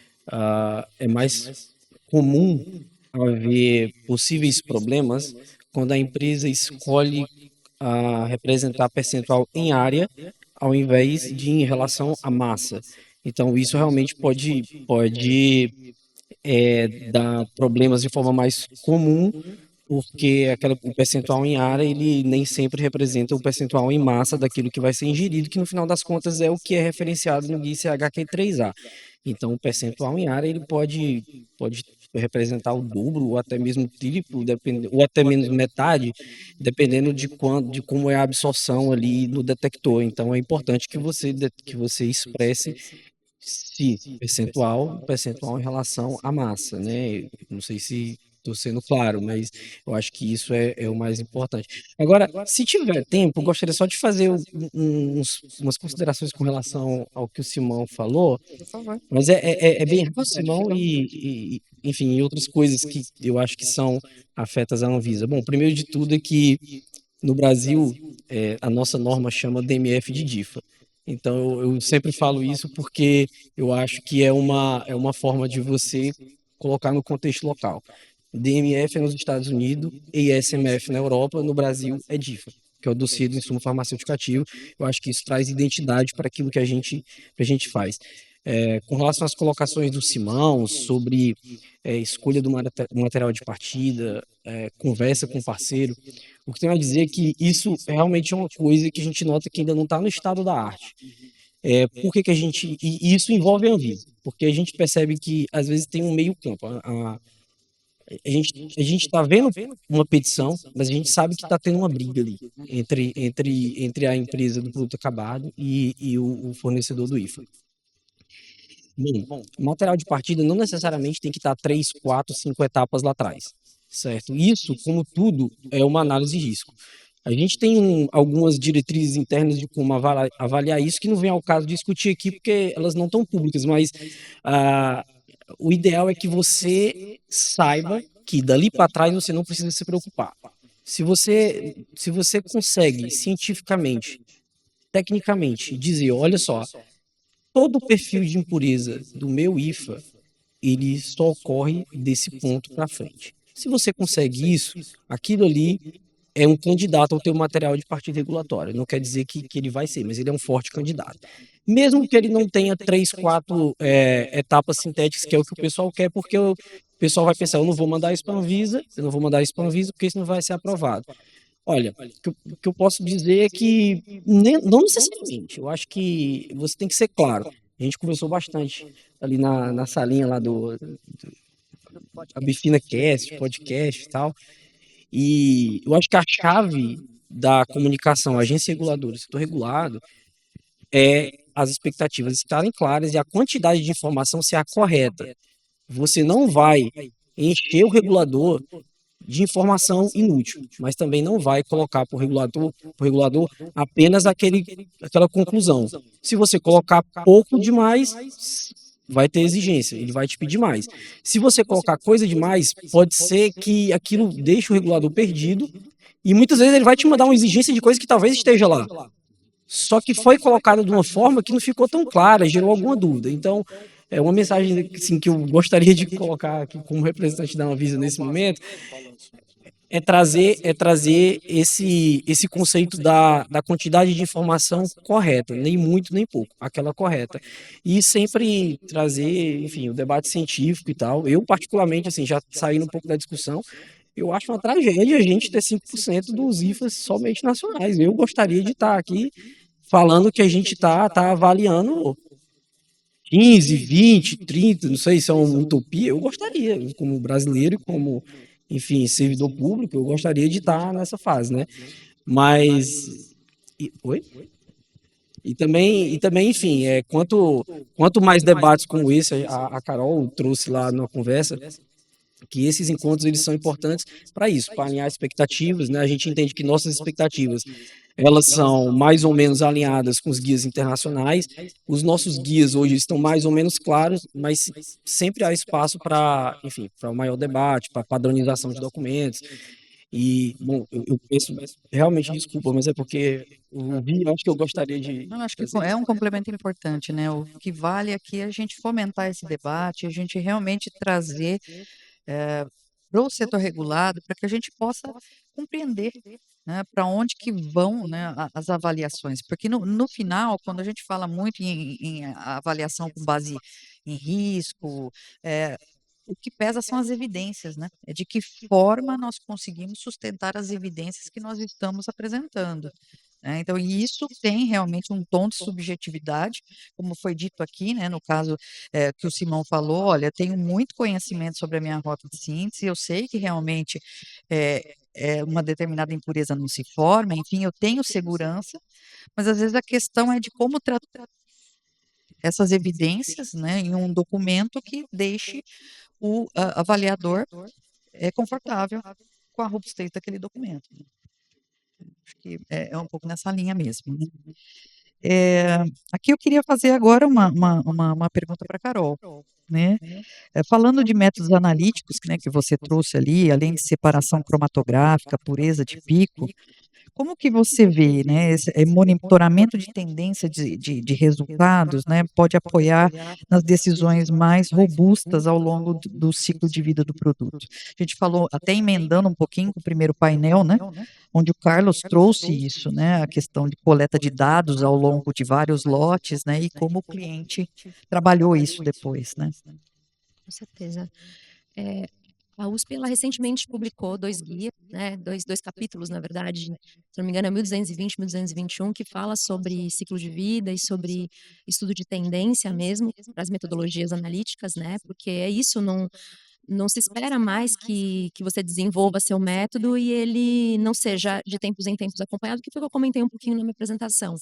S5: é mais comum haver possíveis problemas quando a empresa escolhe representar percentual em área ao invés de em relação à massa. Então, isso realmente pode dar problemas de forma mais comum, porque o percentual em área, ele nem sempre representa o percentual em massa daquilo que vai ser ingerido, que no final das contas é o que é referenciado no GUI CHQ3A. Então, o percentual em área, ele pode representar o dobro, ou até mesmo o triplo, ou até menos metade, dependendo de como é a absorção ali no detector. Então, é importante que você expresse percentual em relação à massa, né? Não sei se estou sendo claro, mas eu acho que isso é o mais importante. Agora, se tiver tempo, eu gostaria só de fazer umas considerações com relação ao que o Simão falou,
S2: Por favor.
S5: mas é bem rápido, Simão, enfim, e outras coisas que eu acho que são afetas à Anvisa. Bom, primeiro de tudo é que no Brasil, a nossa norma chama DMF de DIFA. Então, eu sempre falo isso porque eu acho que é uma forma de você colocar no contexto local. DMF é nos Estados Unidos e ISMF na Europa, no Brasil é DIFA, que é o dossiê do insumo farmacêutico ativo. Eu acho que isso traz identidade para aquilo que a gente faz. Com relação às colocações do Simão sobre escolha do material de partida, conversa com o parceiro, o que tenho a dizer é que isso realmente é uma coisa que a gente nota que ainda não está no estado da arte. Por que a gente... E isso envolve a Anvisa, porque a gente percebe que às vezes tem um meio campo. A gente está vendo uma petição, mas a gente sabe que está tendo uma briga ali entre a empresa do produto acabado e o fornecedor do IFA. Bom, material de partida não necessariamente tem que estar 3, 4, 5 etapas lá atrás, certo? Isso, como tudo, é uma análise de risco. A gente tem algumas diretrizes internas de como avaliar isso, que não vem ao caso discutir aqui, porque elas não estão públicas, mas o ideal é que você saiba que dali para trás você não precisa se preocupar. Se você consegue cientificamente, tecnicamente, dizer, olha só, todo o perfil de impureza do meu IFA, ele só ocorre desse ponto para frente. Se você consegue isso, aquilo ali é um candidato ao teu material de partida regulatória. Não quer dizer que ele vai ser, mas ele é um forte candidato. Mesmo que ele não tenha 3, 4 etapas sintéticas, que é o que o pessoal quer, porque o pessoal vai pensar, eu não vou mandar isso para a Anvisa, porque isso não vai ser aprovado. Olha, o que eu posso dizer é que não necessariamente. Eu acho que você tem que ser claro. A gente conversou bastante ali na salinha lá do Abifina Cast, podcast e tal. E eu acho que a chave da comunicação, agência reguladora, setor regulado, é as expectativas estarem claras e a quantidade de informação ser a correta. Você não vai encher o regulador de informação inútil, mas também não vai colocar para o regulador apenas aquela conclusão. Se você colocar pouco demais, vai ter exigência, ele vai te pedir mais. Se você colocar coisa demais, pode ser que aquilo deixe o regulador perdido e muitas vezes ele vai te mandar uma exigência de coisa que talvez esteja lá. Só que foi colocado de uma forma que não ficou tão clara, gerou alguma dúvida. Então, é uma mensagem assim, que eu gostaria de colocar aqui como representante da Anvisa nesse momento, é trazer esse conceito da quantidade de informação correta, nem muito nem pouco, aquela correta. E sempre trazer, enfim, o debate científico e tal. Eu, particularmente, assim, já saindo um pouco da discussão, eu acho uma tragédia a gente ter 5% dos IFAs somente nacionais. Eu gostaria de estar aqui falando que a gente está avaliando 15, 20, 30, não sei se é uma utopia, eu gostaria, como brasileiro e como, enfim, servidor público, eu gostaria de estar nessa fase, né? Mas. Oi? E também, enfim, quanto mais debates como esse, a Carol trouxe lá na conversa, que esses encontros eles são importantes para isso, para alinhar expectativas, né? A gente entende que nossas expectativas elas são mais ou menos alinhadas com os guias internacionais. Os nossos guias hoje estão mais ou menos claros, mas sempre há espaço para, enfim, para o maior debate, para padronização de documentos. E, bom, eu penso, realmente, desculpa, mas é porque eu vi, acho que eu gostaria de
S2: Não, acho que
S5: fazer
S2: é
S5: isso.
S2: um complemento importante, né? O que vale aqui é a gente fomentar esse debate, a gente realmente trazer para o setor regulado, para que a gente possa compreender, né, para onde que vão, né, as avaliações. Porque no final, quando a gente fala muito em avaliação com base em risco, o que pesa são as evidências, né? É de que forma nós conseguimos sustentar as evidências que nós estamos apresentando, né? Então, e isso tem realmente um tom de subjetividade, como foi dito aqui, né? No caso que o Simão falou, olha, eu tenho muito conhecimento sobre a minha rota de síntese, eu sei que realmente uma determinada impureza não se forma, enfim, eu tenho segurança, mas às vezes a questão é de como tratar essas evidências, né, em um documento que deixe o avaliador confortável com a robustez daquele documento, né. Acho que é um pouco nessa linha mesmo, né. Aqui eu queria fazer agora uma pergunta para a Carol, né. Falando de métodos analíticos, né, que você trouxe ali, além de separação cromatográfica, pureza de pico, como que você vê, né, esse monitoramento de tendência de resultados, né, pode apoiar nas decisões mais robustas ao longo do ciclo de vida do produto? A gente falou, até emendando um pouquinho com o primeiro painel, né, onde o Carlos trouxe isso, né, a questão de coleta de dados ao longo de vários lotes, né, e como o cliente trabalhou isso depois, né?
S3: Com certeza. Eh, a USP, ela recentemente publicou 2 guias, né, dois capítulos, na verdade, se não me engano é 1220 e 1221, que fala sobre ciclo de vida e sobre estudo de tendência mesmo, para as metodologias analíticas, né, porque é isso, não se espera mais que você desenvolva seu método e ele não seja de tempos em tempos acompanhado, que foi o que eu comentei um pouquinho na minha apresentação.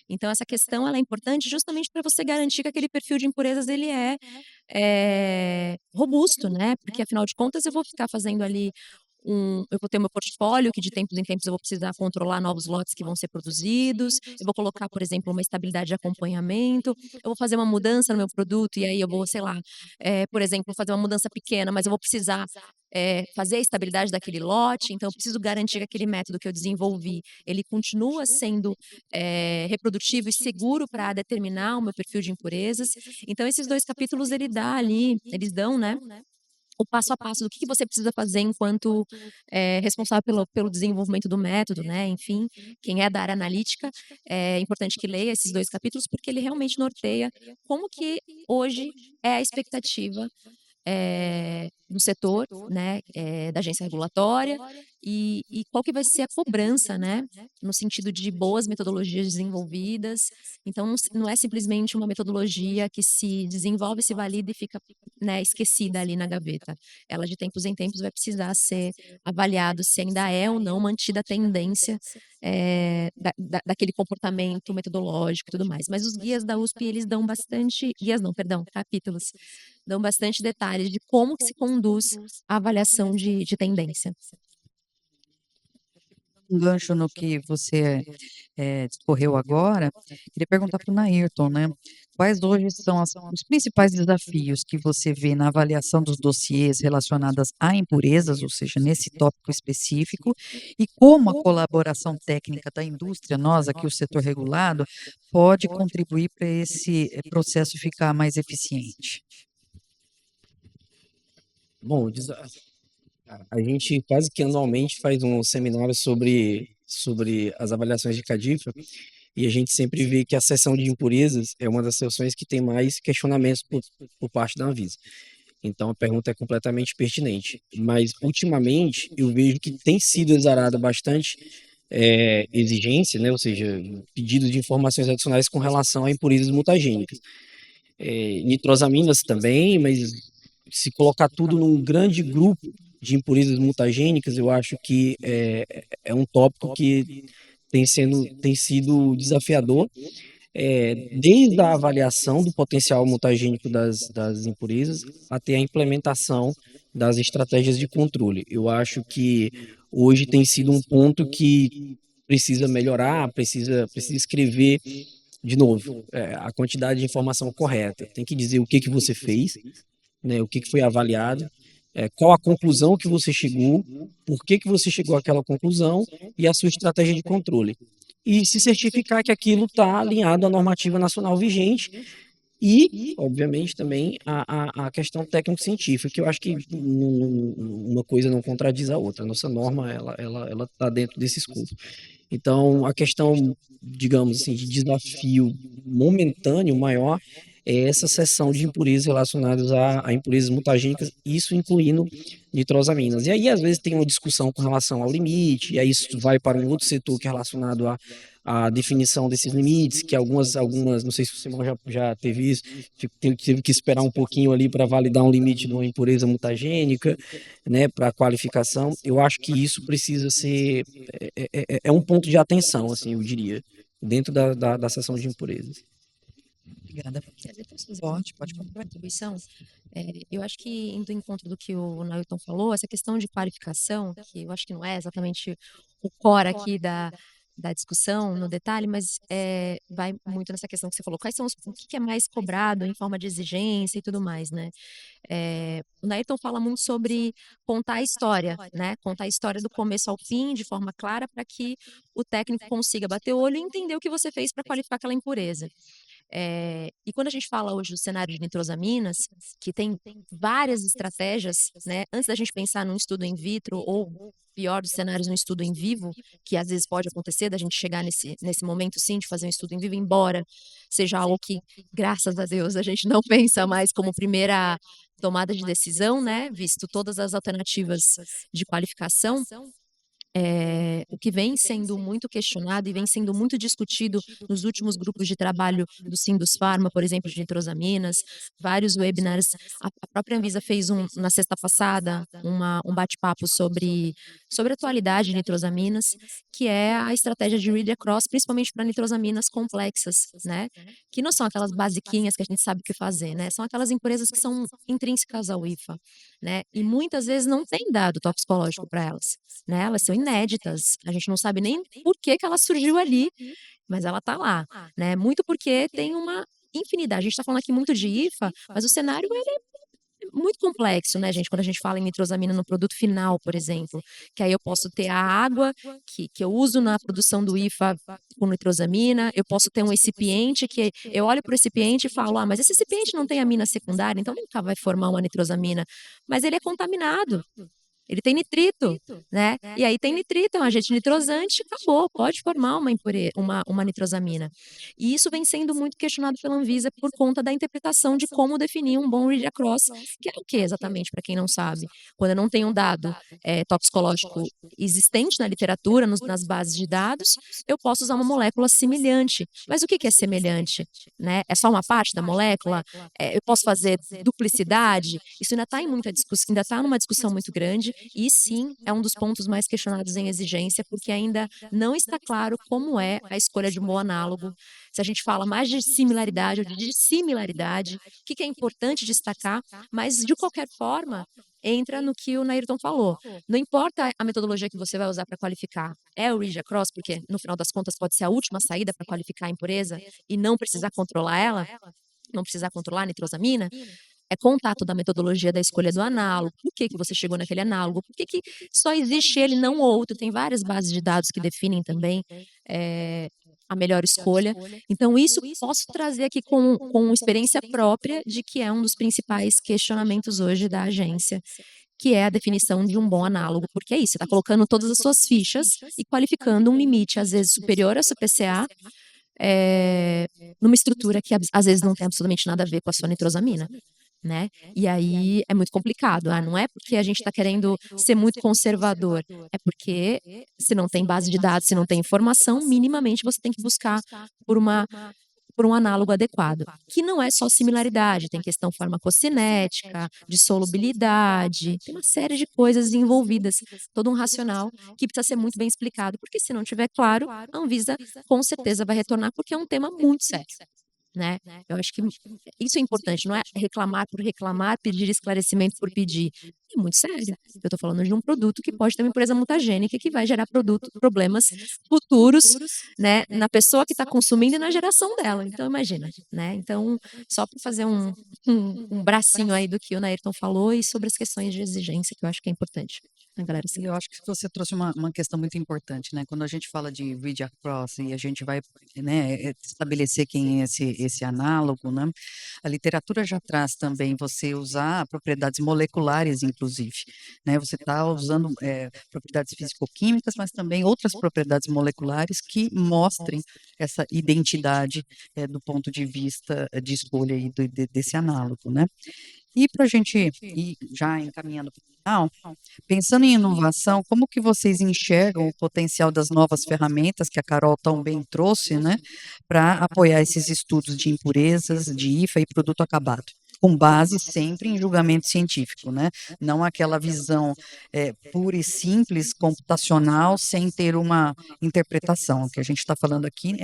S3: Então essa questão ela é importante justamente para você garantir que aquele perfil de impurezas ele é robusto, né, porque afinal de contas eu vou ficar fazendo ali eu vou ter o meu portfólio que de tempos em tempos eu vou precisar controlar novos lotes que vão ser produzidos, eu vou colocar, por exemplo, uma estabilidade de acompanhamento, eu vou fazer uma mudança no meu produto e aí eu vou, sei lá, por exemplo, fazer uma mudança pequena, mas eu vou precisar fazer a estabilidade daquele lote, então eu preciso garantir que aquele método que eu desenvolvi, ele continua sendo reprodutivo e seguro para determinar o meu perfil de impurezas. Então esses 2 capítulos eles dão, né, o passo a passo do que você precisa fazer enquanto responsável pelo desenvolvimento do método, né, enfim, quem é da área analítica, é importante que leia esses 2 capítulos, porque ele realmente norteia como que hoje é a expectativa do setor, né, da agência regulatória e qual que vai ser a cobrança, né, no sentido de boas metodologias desenvolvidas. Então não é simplesmente uma metodologia que se desenvolve, se valida e fica, né, esquecida ali na gaveta. Ela de tempos em tempos vai precisar ser avaliado se ainda é ou não mantida a tendência daquele comportamento metodológico e tudo mais. Mas os guias da USP, eles dão bastante, guias não, perdão, capítulos, dão bastante detalhes de como que se conduz a avaliação de tendência.
S2: Um gancho no que você discorreu agora, queria perguntar para o Nairton, né? Quais hoje são os principais desafios que você vê na avaliação dos dossiês relacionadas a impurezas, ou seja, nesse tópico específico, e como a colaboração técnica da indústria, nós aqui, o setor regulado, pode contribuir para esse processo ficar mais eficiente?
S5: Bom, a gente quase que anualmente faz um seminário sobre as avaliações de CADIFA e a gente sempre vê que a seção de impurezas é uma das seções que tem mais questionamentos por parte da Anvisa. Então a pergunta é completamente pertinente. Mas ultimamente eu vejo que tem sido exarada bastante exigência, né? Ou seja, pedido de informações adicionais com relação a impurezas mutagênicas. nitrosaminas também, mas se colocar tudo num grande grupo de impurezas mutagênicas, eu acho que é um tópico que tem sido desafiador, desde a avaliação do potencial mutagênico das impurezas até a implementação das estratégias de controle. Eu acho que hoje tem sido um ponto que precisa melhorar, precisa escrever de novo, a quantidade de informação correta. Tem que dizer o que você fez, né, o que foi avaliado, qual a conclusão que você chegou, por que você chegou àquela conclusão e a sua estratégia de controle. E se certificar que aquilo está alinhado à normativa nacional vigente e, obviamente, também a questão técnico-científica, que eu acho que uma coisa não contradiz a outra. A nossa norma, ela está dentro desse escopo. Então, a questão, digamos assim, de desafio momentâneo maior é essa seção de impurezas relacionadas a impurezas mutagênicas, isso incluindo nitrosaminas. E aí, às vezes, tem uma discussão com relação ao limite, e aí isso vai para um outro setor que é relacionado à definição desses limites, que algumas, não sei se o Simão já teve isso, teve que esperar um pouquinho ali para validar um limite de uma impureza mutagênica, né, para a qualificação. Eu acho que isso precisa ser, é um ponto de atenção, assim, eu diria, dentro da seção de impurezas.
S2: Obrigada. Pode
S3: uma contribuição. Eu acho que, indo em encontro do que o Nailton falou, essa questão de qualificação, que eu acho que não é exatamente o core aqui da discussão no detalhe, mas vai muito nessa questão que você falou. Quais são o que é mais cobrado em forma de exigência e tudo mais, né? O Nailton fala muito sobre contar a história, né? Contar a história do começo ao fim, de forma clara, para que o técnico consiga bater o olho e entender o que você fez para qualificar aquela impureza. E quando a gente fala hoje do cenário de nitrosaminas, que tem várias estratégias, né? Antes da gente pensar num estudo in vitro ou pior dos cenários, um estudo em vivo, que às vezes pode acontecer, da gente chegar nesse momento sim de fazer um estudo em vivo, embora seja algo que, graças a Deus, a gente não pensa mais como primeira tomada de decisão, né? Visto todas as alternativas de qualificação. O que vem sendo muito questionado e vem sendo muito discutido nos últimos grupos de trabalho do Sindusfarma, por exemplo, de nitrosaminas, vários webinars. A própria Anvisa fez na sexta passada um bate-papo sobre a atualidade de nitrosaminas, que é a estratégia de read across, principalmente para nitrosaminas complexas, né? Que não são aquelas basiquinhas que a gente sabe o que fazer, né? São aquelas impurezas que são intrínsecas ao IFA, né? E muitas vezes não tem dado toxicológico para elas, né? Elas são inéditas, a gente não sabe nem por que ela surgiu ali, mas ela está lá, né? Muito porque tem uma infinidade. A gente está falando aqui muito de IFA, mas o cenário ele é muito complexo, né, gente? Quando a gente fala em nitrosamina no produto final, por exemplo, que aí eu posso ter a água que eu uso na produção do IFA com nitrosamina, eu posso ter um excipiente que eu olho para o excipiente e falo, mas esse excipiente não tem amina secundária, então nunca vai formar uma nitrosamina, mas ele é contaminado. Ele tem nitrito, né? E aí tem nitrito, é um agente nitrosante, acabou, pode formar uma nitrosamina. E isso vem sendo muito questionado pela Anvisa por conta da interpretação de como definir um bom read across, que é o que exatamente, para quem não sabe? Quando eu não tenho um dado toxicológico existente na literatura, nas bases de dados, eu posso usar uma molécula semelhante. Mas o que é semelhante? Né? É só uma parte da molécula? Eu posso fazer duplicidade? Isso ainda está em muita discussão, ainda está numa discussão muito grande. E sim, é um dos pontos mais questionados em exigência, porque ainda não está claro como é a escolha de um bom análogo. Se a gente fala mais de similaridade ou de dissimilaridade, o que é importante destacar, mas de qualquer forma, entra no que o Nailton falou. Não importa a metodologia que você vai usar para qualificar, é o read across, porque no final das contas pode ser a última saída para qualificar a impureza e não precisar controlar ela, não precisar controlar a nitrosamina. É contato da metodologia da escolha do análogo, por que você chegou naquele análogo, por que só existe ele, não outro. Tem várias bases de dados que definem também a melhor escolha. Então, isso posso trazer aqui com experiência própria de que é um dos principais questionamentos hoje da agência, que é a definição de um bom análogo, porque é isso, você está colocando todas as suas fichas e qualificando um limite, às vezes, superior ao seu PCA, numa estrutura que às vezes não tem absolutamente nada a ver com a sua nitrosamina. Né? E aí é muito complicado, não é porque a gente está querendo ser muito conservador, é porque se não tem base de dados, se não tem informação, minimamente você tem que buscar por uma por um análogo adequado, que não é só similaridade, tem questão farmacocinética, de solubilidade, tem uma série de coisas envolvidas, todo um racional que precisa ser muito bem explicado, porque se não tiver claro, a Anvisa com certeza vai retornar, porque é um tema muito sério. Né? Eu acho que isso é importante, não é reclamar por reclamar, pedir esclarecimento por pedir. É muito sério. Eu estou falando de um produto que pode ter uma impureza mutagênica que vai gerar problemas futuros, né, na pessoa que está consumindo e na geração dela. Então, imagina, né? Então, só para fazer um bracinho aí do que o Nairton falou e sobre as questões de exigência, que eu acho que é importante. A galera
S2: E eu acho que você trouxe uma questão muito importante, né? Quando a gente fala de read across e a gente vai, né, estabelecer quem é esse análogo, né? A literatura já traz também você usar propriedades moleculares, inclusive, né? Você está usando propriedades físico-químicas, mas também outras propriedades moleculares que mostrem essa identidade do ponto de vista de escolha aí desse análogo, né? E para a gente ir já encaminhando para o final, pensando em inovação, como que vocês enxergam o potencial das novas ferramentas que a Carol tão bem trouxe, né, para apoiar esses estudos de impurezas, de IFA e produto acabado? Com base sempre em julgamento científico, né? Não aquela visão pura e simples, computacional, sem ter uma interpretação. O que a gente está falando aqui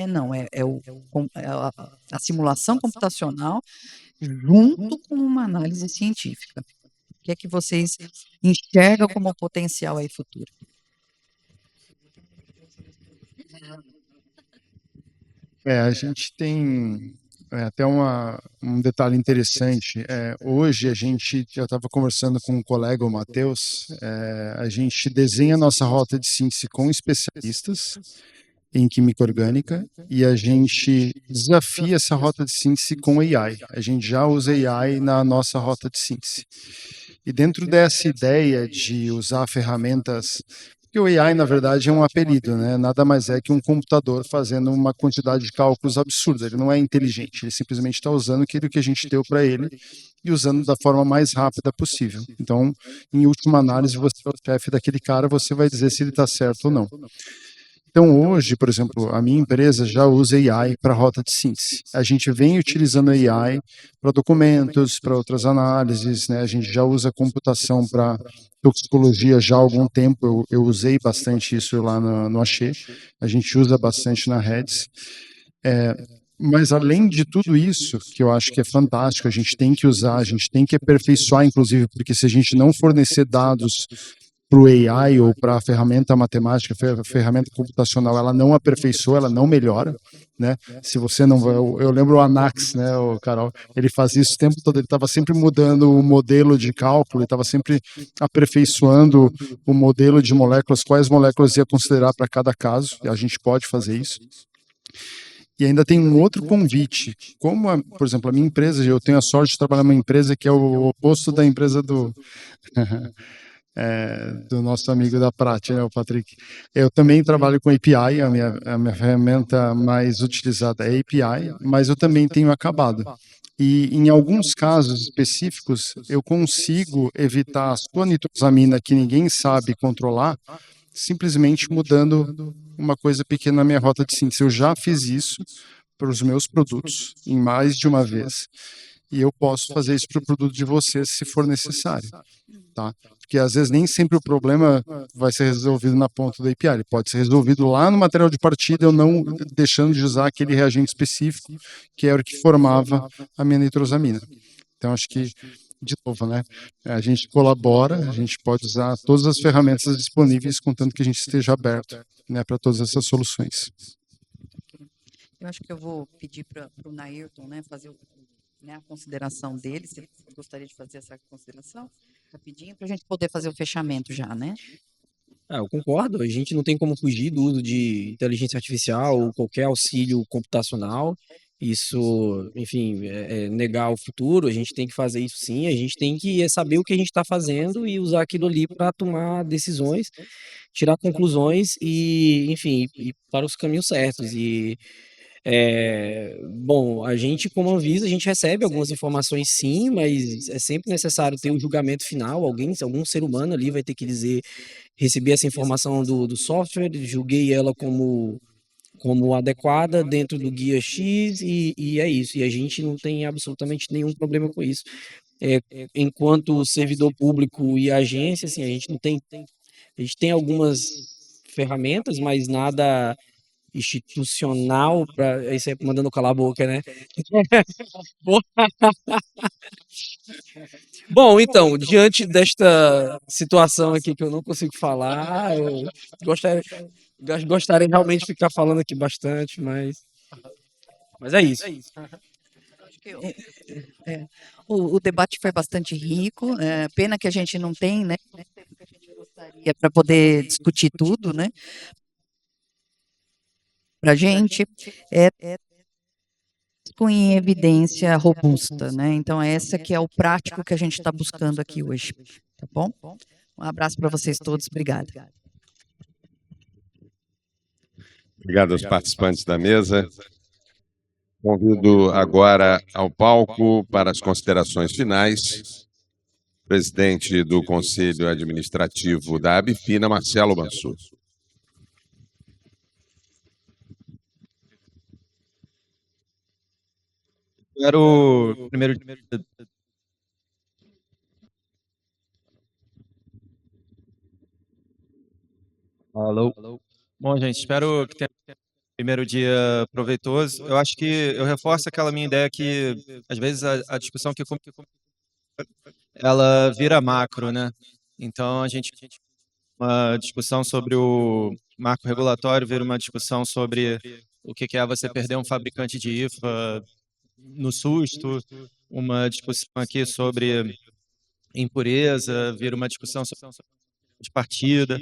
S2: a simulação computacional junto com uma análise científica. O que é que vocês enxergam como potencial aí futuro?
S6: A gente tem até um detalhe interessante. Hoje a gente já estava conversando com um colega, o Matheus, a gente desenha a nossa rota de síntese com especialistas em química orgânica e a gente desafia essa rota de síntese com AI. A gente já usa AI na nossa rota de síntese. E dentro dessa ideia de usar ferramentas, porque o AI, na verdade, é um apelido, né? Nada mais é que um computador fazendo uma quantidade de cálculos absurda. Ele não é inteligente, ele simplesmente está usando aquilo que a gente deu para ele e usando da forma mais rápida possível. Então, em última análise, você é o chefe daquele cara, você vai dizer se ele está certo ou não. Então, hoje, por exemplo, a minha empresa já usa AI para rota de síntese. A gente vem utilizando AI para documentos, para outras análises, né? A gente já usa computação para toxicologia já há algum tempo. Eu usei bastante isso lá no Axê. A gente usa bastante na Redis. Mas além de tudo isso, que eu acho que é fantástico, a gente tem que usar, a gente tem que aperfeiçoar, inclusive, porque se a gente não fornecer dados para o AI ou para a ferramenta matemática, a ferramenta computacional, ela não aperfeiçoa, ela não melhora, né? Se você não vai, eu lembro o Anax, né, o Carol, ele fazia isso o tempo todo, ele estava sempre mudando o modelo de cálculo, ele estava sempre aperfeiçoando o modelo de moléculas, quais moléculas ia considerar para cada caso, e a gente pode fazer isso. E ainda tem um outro convite, como, por exemplo, a minha empresa, eu tenho a sorte de trabalhar numa empresa que é o oposto da empresa do nosso amigo da Prati, né, o Patrick. Eu também trabalho com API, a minha ferramenta mais utilizada é API, mas eu também tenho acabado. E em alguns casos específicos, eu consigo evitar a sua nitrosamina que ninguém sabe controlar, simplesmente mudando uma coisa pequena na minha rota de síntese. Eu já fiz isso para os meus produtos em mais de uma vez, e eu posso fazer isso para o produto de vocês se for necessário, tá? Porque às vezes nem sempre o problema vai ser resolvido na ponta do API, ele pode ser resolvido lá no material de partida, eu não deixando de usar aquele reagente específico, que era o que formava a minha nitrosamina. Então, acho que, de novo, né, a gente colabora, a gente pode usar todas as ferramentas disponíveis, contanto que a gente esteja aberto, né, para todas essas soluções.
S2: Eu acho que eu vou pedir para o Nairton, né, fazer a consideração dele, se ele gostaria de fazer essa consideração, rapidinho, para a gente poder fazer o fechamento já, né?
S5: Eu concordo, a gente não tem como fugir do uso de inteligência artificial ou qualquer auxílio computacional. Isso, enfim, é negar o futuro, a gente tem que fazer isso sim, a gente tem que saber o que a gente está fazendo e usar aquilo ali para tomar decisões, tirar conclusões e, enfim, ir para os caminhos certos. Bom, a gente, como Anvisa, a gente recebe algumas informações sim, mas é sempre necessário ter o julgamento final, algum ser humano ali vai ter que dizer, recebi essa informação do software, julguei ela como como adequada dentro do guia X e é isso. E a gente não tem absolutamente nenhum problema com isso. Enquanto servidor público e agência, assim, a gente não tem, a gente tem algumas ferramentas, mas nada institucional para aí você mandando calar a boca, né? Bom, então, diante desta situação aqui que eu não consigo falar, eu gostaria realmente de ficar falando aqui bastante, mas é isso.
S2: Acho que o debate foi bastante rico. Pena que a gente não tem, né, o tempo que a gente gostaria para poder discutir tudo, né? Para a gente com em evidência robusta, né? Então, essa que é o prático que a gente está buscando aqui hoje, tá bom? Um abraço para vocês todos, obrigada.
S1: Obrigado aos participantes da mesa. Convido agora ao palco para as considerações finais, o presidente do Conselho Administrativo da Abfina, Marcelo Mansur.
S7: Quero primeiro. Alô. Bom, gente, espero que tenha um primeiro dia proveitoso. Eu acho que eu reforço aquela minha ideia que, às vezes, a discussão que ela vira macro, né? Então, a gente uma discussão sobre o marco regulatório vira uma discussão sobre o que é você perder um fabricante de IFA no susto, uma discussão aqui sobre impureza, vira uma discussão sobre de partida.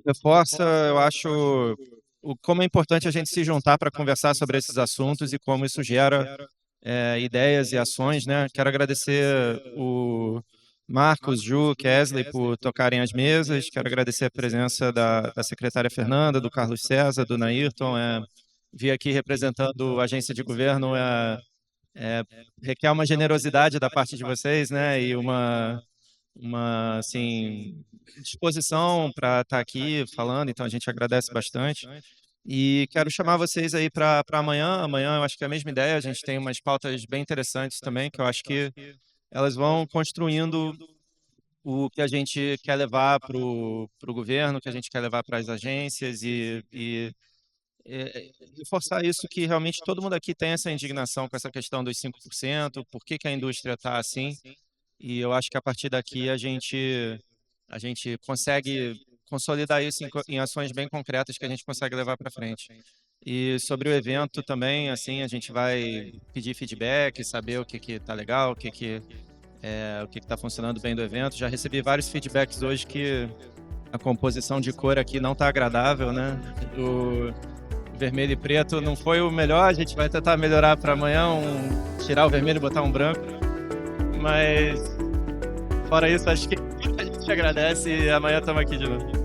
S7: Reforça, eu acho, como é importante a gente se juntar para conversar sobre esses assuntos e como isso gera ideias e ações, né? Quero agradecer o Marcos, Ju, Kesley por tocarem as mesas. Quero agradecer a presença da secretária Fernanda, do Carlos César, do Nairton. Vir aqui representando a agência de governo requer uma generosidade da parte de vocês, né? E uma assim, disposição para estar aqui falando, então a gente agradece bastante. E quero chamar vocês aí para amanhã. Amanhã eu acho que é a mesma ideia, a gente tem umas pautas bem interessantes também, que eu acho que elas vão construindo o que a gente quer levar para o governo, o que a gente quer levar para as agências e reforçar isso, que realmente todo mundo aqui tem essa indignação com essa questão dos 5%, por que a indústria está assim, e eu acho que a partir daqui a gente consegue consolidar isso em ações bem concretas que a gente consegue levar para frente. E sobre o evento também, assim, a gente vai pedir feedback, saber o que está legal, o que está funcionando bem do evento. Já recebi vários feedbacks hoje que a composição de cor aqui não está agradável, né? O vermelho e preto não foi o melhor, a gente vai tentar melhorar para amanhã, tirar o vermelho e botar um branco. Mas, fora isso, acho que a gente agradece e amanhã estamos aqui de novo.